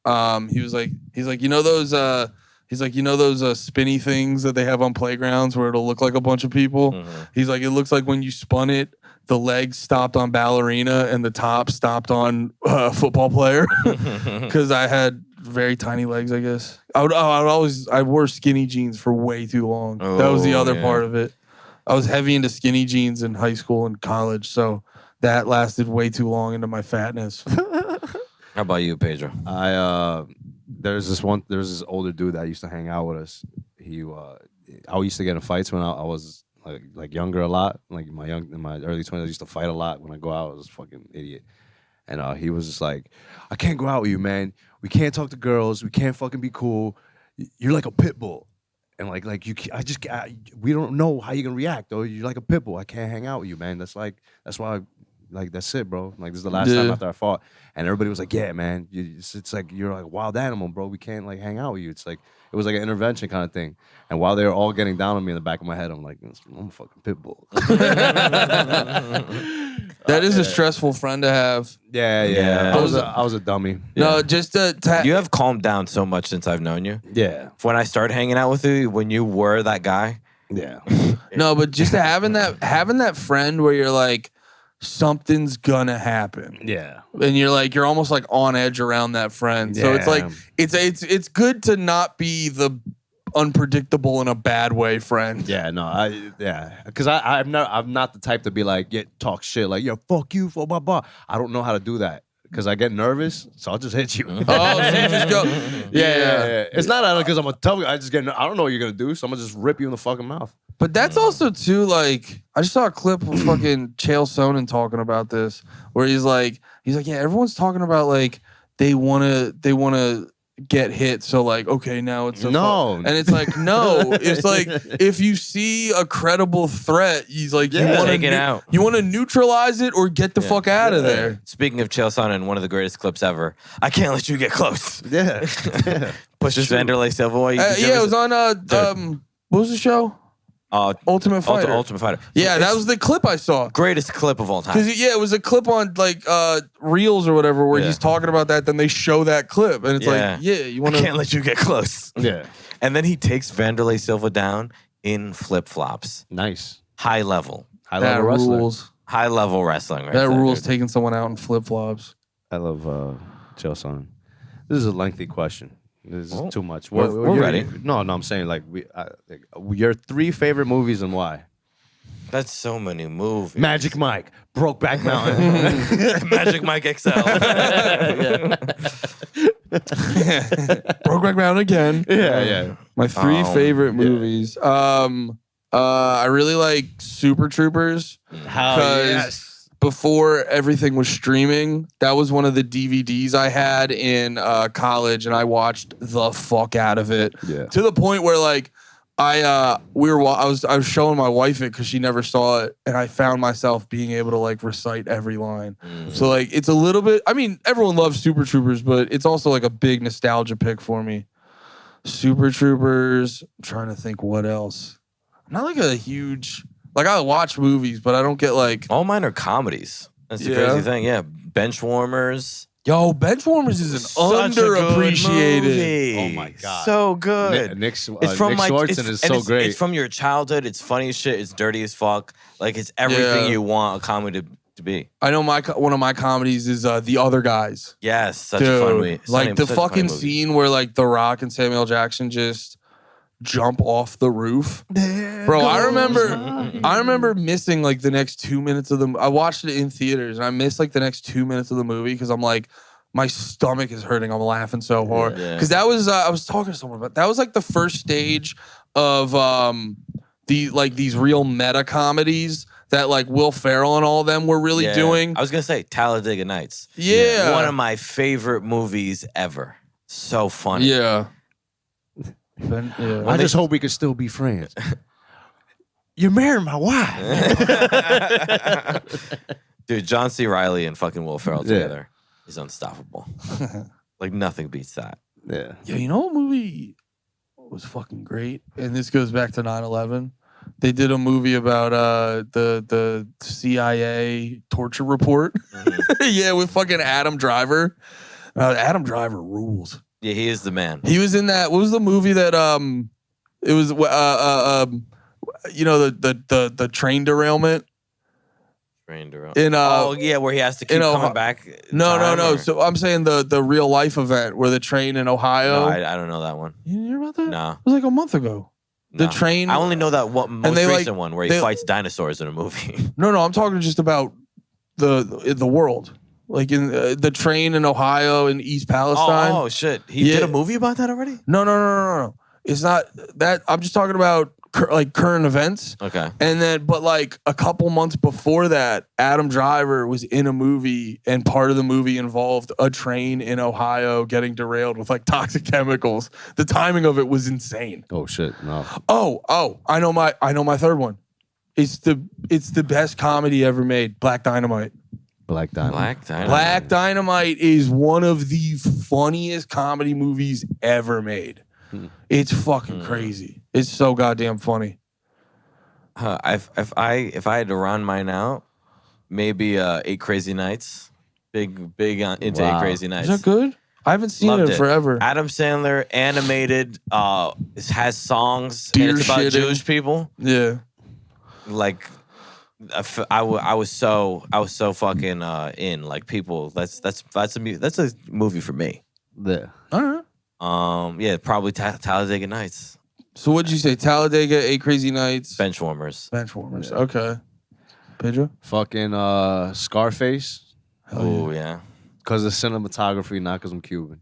he's like, you know those spinny things that they have on playgrounds where it'll look like a bunch of people? Mm-hmm. He's like, it looks like when you spun it, the legs stopped on ballerina and the top stopped on football player. Because I had very tiny legs, I guess. I wore skinny jeans for way too long. That was the other part of it. I was heavy into skinny jeans in high school and college, so that lasted way too long into my fatness. How about you, Pedro? there's this older dude that used to hang out with us. I used to get in fights when I was like younger a lot. Like in my early 20s, I used to fight a lot. When I go out, I was a fucking idiot. And he was just like, I can't go out with you, man. We can't talk to girls. We can't fucking be cool. You're like a pit bull. And we don't know how you're gonna react, though. You're like a pit bull. I can't hang out with you, man. That's why, that's it, bro. Like, this is the last time after I fought. And everybody was like, yeah, man. It's like, you're like a wild animal, bro. We can't, like, hang out with you. It's like, it was like an intervention kind of thing. And while they were all getting down on me in the back of my head, I'm like, I'm a fucking pit bull. That is a stressful friend to have. Yeah. I was a dummy. No, just you have calmed down so much since I've known you. Yeah. When I started hanging out with you, when you were that guy. Yeah. No, but just having that friend where you're like, something's gonna happen. Yeah. And you're almost like on edge around that friend. So it's like it's good to not be the unpredictable in a bad way friend. Yeah, no, because I'm not the type to be like, talk shit like, fuck you, blah blah blah. I don't know how to do that because I get nervous, so I'll just hit you. So you just go. Yeah. It's not because I'm a tough guy. I don't know what you're gonna do, so I'm gonna just rip you in the fucking mouth. But that's also too, like, I just saw a clip of fucking Chael Sonnen talking about this, where he's like, yeah, everyone's talking about like they wanna get hit, so like, okay, now it's and it's like, no, it's like if you see a credible threat, he's like, you want to take it out. You want to neutralize it or get the fuck out of there. Speaking of Chael Sonnen, one of the greatest clips ever. I can't let you get close. Yeah. Pushes Vanderlei Silva away. It was on what was the show? Ultimate Fighter. Ultimate Fighter. Yeah, that was the clip I saw. Greatest clip of all time. Because it was a clip on like Reels or whatever where he's talking about that. Then they show that clip, and it's like, you want to. I can't let you get close. Yeah. And then he takes Vanderlei Silva down in flip flops. Nice. High level wrestling. Rules. High level wrestling. Right that there, rules dude. taking someone out in flip flops. I love Chael Sonnen. This is a lengthy question. This is too much. We're ready. No, I'm saying like your 3 favorite movies and why? That's so many movies. Magic Mike, Brokeback Mountain, Magic Mike XL. Brokeback Mountain again. Yeah. My 3 favorite movies. I really like Super Troopers. Yes. Before everything was streaming, that was one of the DVDs I had in college, and I watched the fuck out of it. Yeah. To the point where like I was showing my wife it because she never saw it, and I found myself being able to like recite every line. So like it's a little bit. I mean, everyone loves Super Troopers, but it's also like a big nostalgia pick for me. Super Troopers. I'm trying to think what else. I'm not like a huge. Like, I watch movies, but I don't get, like... All mine are comedies. That's the crazy thing. Yeah. Benchwarmers. Yo, Benchwarmers is an underappreciated... Oh, my God. So good. Nick Swartzen is so great. It's from your childhood. It's funny as shit. It's dirty as fuck. Like, it's everything you want a comedy to be. I know one of my comedies is The Other Guys. Yes. Such a fun movie. Like, the fucking scene where, like, The Rock and Samuel Jackson just... jump off the roof. Bro, I remember missing like the next 2 minutes of the I watched it in theaters and I missed like the next 2 minutes of the movie because I'm like, my stomach is hurting. I'm laughing so hard. Because that was I was talking to someone about that was like the first stage of these real meta comedies that like Will Ferrell and all of them were really doing. I was gonna say Talladega Nights. Yeah. One of my favorite movies ever. So funny. Yeah. I just hope we could still be friends. You're marrying my wife. Dude, John C. Reilly and fucking Will Ferrell together is unstoppable. Like nothing beats that. Yeah. Yo, you know what movie was fucking great? And this goes back to 9/11. They did a movie about the CIA torture report. Yeah, with fucking Adam Driver. Adam Driver rules. Yeah, he is the man. He was in that. What was the movie that it was you know the train derailment? Train derailment. In where he has to keep coming back. No. So I'm saying the real life event where the train in Ohio. No, I don't know that one. You didn't hear about that? No. It was like a month ago. The train. I only know that most recent one where he they, fights dinosaurs in a movie. No, I'm talking just about the world. like in the train in Ohio in East Palestine. Oh shit! He did a movie about that already? No. It's not that. I'm just talking about like current events. Okay. And then, but like a couple months before that, Adam Driver was in a movie, and part of the movie involved a train in Ohio getting derailed with like toxic chemicals. The timing of it was insane. Oh shit! No. Oh, I know my third one. It's the best comedy ever made. Black Dynamite. Black Dynamite. Black Dynamite is one of the funniest comedy movies ever made. It's fucking crazy. It's so goddamn funny. If I had to run mine out, maybe 8 Crazy Nights. Big into 8 Crazy Nights. Is that good? I haven't seen it forever. Adam Sandler, animated, has songs, Deer and it's about shitting. Jewish people. Yeah. Like, I was so fucking in. Like, people, that's a movie for me. Yeah. All right. Yeah, probably Talladega Nights. So what'd you say? Talladega, 8 Crazy Nights, Benchwarmers. Benchwarmers. Yeah. Okay. Pedro? Fucking Scarface. Oh yeah. Because of cinematography, not because I'm Cuban.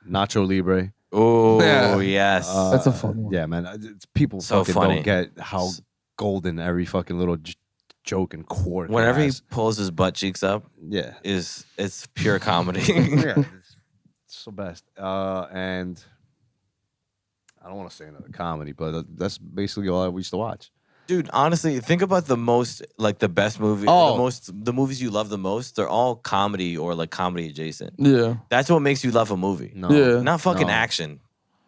Nacho Libre. Oh Yeah. yes. That's a fun one. Yeah, man. People So fucking funny. don't get how golden every fucking little joke and quirk. Whenever he has. pulls his butt cheeks up, Yeah. it's pure comedy. Yeah. It's the best. And I don't want to say another comedy, but that's basically all I used to watch. Dude, honestly, think about the best movie. Oh. The movies you love the most. They're all comedy or like comedy adjacent. Yeah. That's what makes you love a movie. No. Yeah. Not fucking No. action.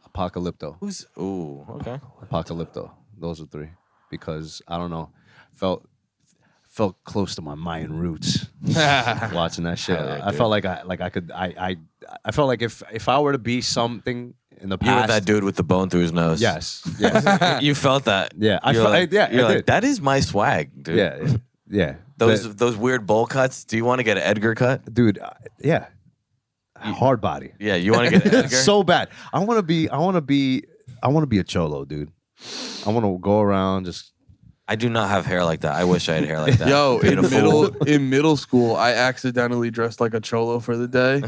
Apocalypto. Okay. Apocalypto. Those are 3. Because I don't know. Felt close to my Mayan roots watching that shit. Hell yeah, I dude. felt like I felt like if I were to be something in the You were past. that dude with the bone through his nose. Yes. You felt that. Yeah. I You're felt like, yeah, you're I like, did. that is my swag, dude. Yeah. Yeah. Those weird bowl cuts. Do you want to get an Edgar cut? Dude, yeah. Hard body. Yeah, you want to get an Edgar? So bad. I want to be a cholo, dude. I want to go around just I do not have hair like that. I wish I had hair like that. Yo, Being a fool. in middle school, I accidentally dressed like a cholo for the day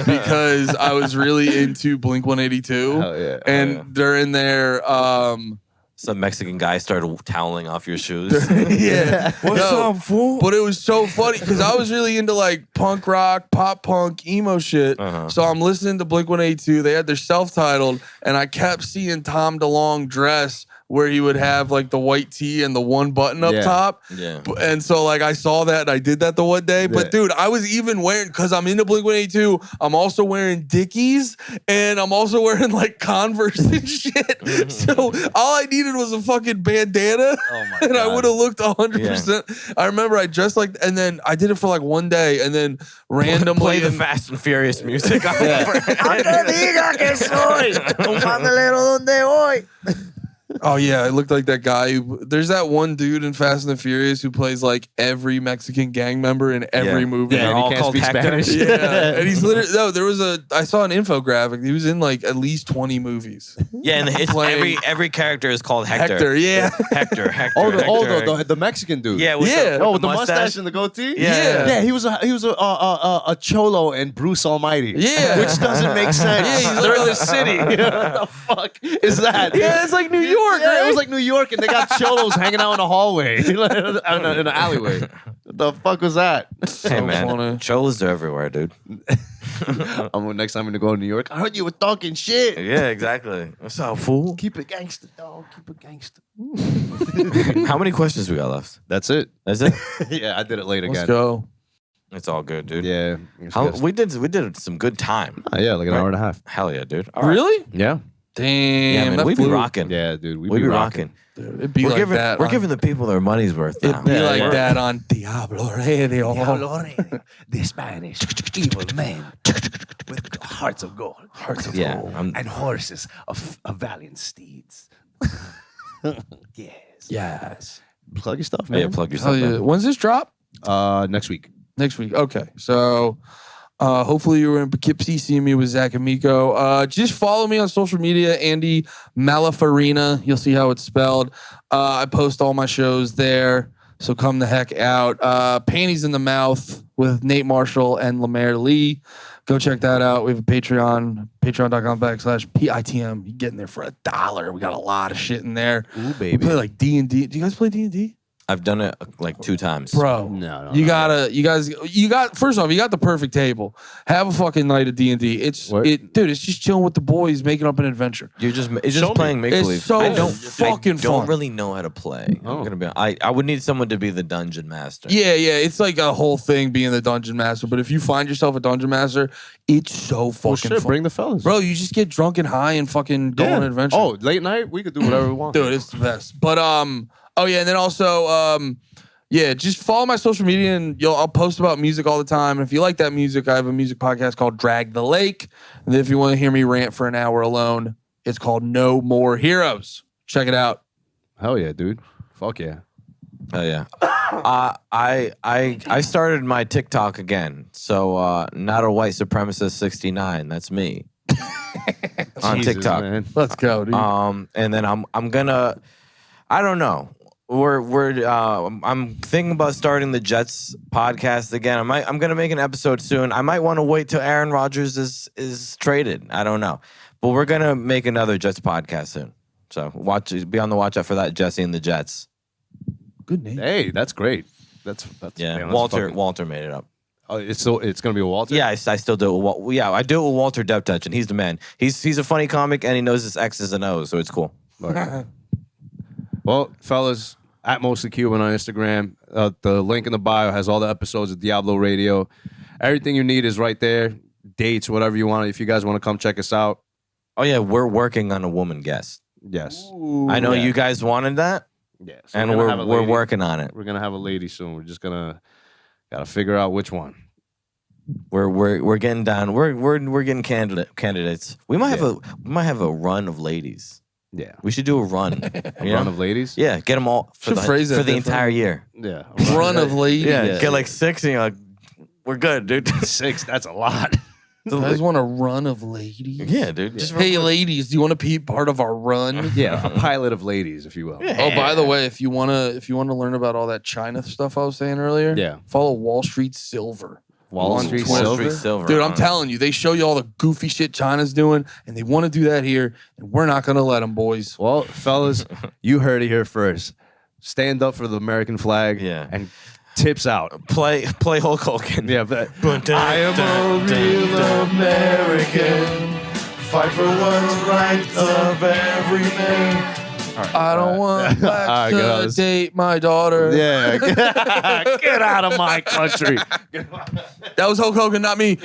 because I was really into Blink 182. hell yeah. And during their Some Mexican guy started toweling off your shoes. yeah. What's Yo, up, fool? But it was so funny because I was really into like punk rock, pop punk, emo shit. Uh-huh. So I'm listening to Blink 182. They had their self-titled, and I kept seeing Tom DeLonge dress where he would have like the white tee and the one button up Yeah. top. Yeah. And so like I saw that and I did that the one day. But Yeah. dude, I was even wearing, because I'm into Blink 182, I'm also wearing Dickies and I'm also wearing like Converse and shit. So all I needed was a fucking bandana. Oh my And I God. would have looked 100%. I remember I dressed like, and then I did it for like one day, and then randomly, Play the Fast and Furious music. oh yeah, I looked like that guy. There's that one dude in Fast and the Furious who plays like every Mexican gang member in every movie. Yeah, and he all can't called speak Hector. Spanish. Yeah, and he's literally I saw an infographic. He was in like at least 20 movies. Yeah, and it's Playing- every character is called Hector. Hector, yeah. Hector. The Mexican dude. Yeah, with Yeah. Oh, with the mustache and the goatee. Yeah. Yeah. He was a cholo in Bruce Almighty. Yeah. which doesn't make sense. Yeah, he's They're in literally- the city. What the fuck is that? Yeah, it's like New York, Yeah, right? it was like New York, and they got cholos hanging out in the hallway, in an alleyway. What the fuck was that? Hey man, funny. cholos are everywhere, dude. Next time I'm gonna go to New York, I heard you were talking shit. Yeah, exactly. What's up, fool? Keep it gangster, dog. Keep it gangster. How many questions we got left? That's it. That's it. Yeah, I did it late Let's again. go. It's all good, dude. Yeah. We did some good time. Yeah, like an hour and a half. Hell yeah, dude. All right. Really? Yeah. Damn. Yeah, man, that we be flew. rocking. Yeah, dude. We be rocking. Dude, it'd be We're like giving that. we're giving the people their money's worth now. It'd be like yeah. that on Diablo Radio. The Spanish evil men with hearts of gold Hearts of Yeah, gold. and horses of valiant steeds. Yes. Yes. Plug your stuff, Yeah, man. plug yourself. Hell yeah. in. When's this drop? Next week. Next week. Okay. So hopefully you were in Poughkeepsie seeing me with Zach and Miko. Just follow me on social media, Andy Malafarina. You'll see how it's spelled. I post all my shows there. So come the heck out. Panties in the Mouth with Nate Marshall and Lemaire Lee. Go check that out. We have a Patreon, patreon.com/PITM. You get in there for $1. We got a lot of shit in there. Ooh, baby. We play like D&D. Do you guys play D&D? I've done it like 2 times. Bro, No, you got first off, you got the perfect table. Have a fucking night of D&D. Dude, it's just chilling with the boys, making up an adventure. It's just playing make believe. It's so fucking I don't fun. really know how to play. I'm gonna be. I would need someone to be the dungeon master. Yeah, it's like a whole thing being the dungeon master. But if you find yourself a dungeon master, it's so fucking fun. Bring the fellas, bro. You just get drunk and high and fucking go on an adventure. Oh, late night, we could do whatever we want. Dude, it's the best. But oh yeah, and then also just follow my social media and I'll post about music all the time. And if you like that music, I have a music podcast called Drag the Lake. And then if you want to hear me rant for an hour alone, it's called No More Heroes. Check it out. Hell yeah, dude. Fuck yeah. Oh yeah. I started my TikTok again. So not a white supremacist 69. That's me. On Jesus, TikTok. man. Let's go, dude. And then I'm gonna, I don't know. I'm thinking about starting the Jets podcast again. I'm gonna make an episode soon. I might want to wait till Aaron Rodgers is traded. I don't know, but we're gonna make another Jets podcast soon. So be on the watch out for that. Jesse and the Jets. Good name. Hey, that's great. That's yeah. man, that's Walter made it up. Oh, it's gonna be a Walter. Yeah, I still do it. Yeah, I do it with Walter Deptouch, and he's the man. He's a funny comic, and he knows his X's and O's, so it's cool. Okay. Well, fellas, at Mostly Cuban on Instagram. The link in the bio has all the episodes of Diablo Radio. Everything you need is right there. Dates, whatever you want. If you guys want to come check us out. Oh yeah, we're working on a woman guest. Yes. Ooh, I know you guys wanted that. Yes. And we're working on it. We're gonna have a lady soon. We're just gotta figure out which one. We're getting down. We're getting candidates. We might have a run of ladies. Yeah. We should do a run. Run of ladies? Yeah, get them all for the entire year. Yeah. Run of ladies. Yeah, get like 6 and you're like, we're good, dude. 6, that's a lot. You guys want a run of ladies? Yeah, dude. Just hey, ladies, do you want to be part of our run? Yeah, a pilot of ladies, if you will. Yeah. Oh, by the way, if you wanna learn about all that China stuff I was saying earlier, follow Wall Street Silver. Wall Street Silver? Dude, I'm telling you, they show you all the goofy shit China's doing, and they want to do that here, and we're not gonna let them, boys. Well, fellas, you heard it here first. Stand up for the American flag. Yeah. And tips out. Play Hulk Hogan. Yeah, but I am a real American. Fight for what's right of every man. I don't want blacks to date my daughter. Yeah. Get out of my country. That was Hulk Hogan, not me.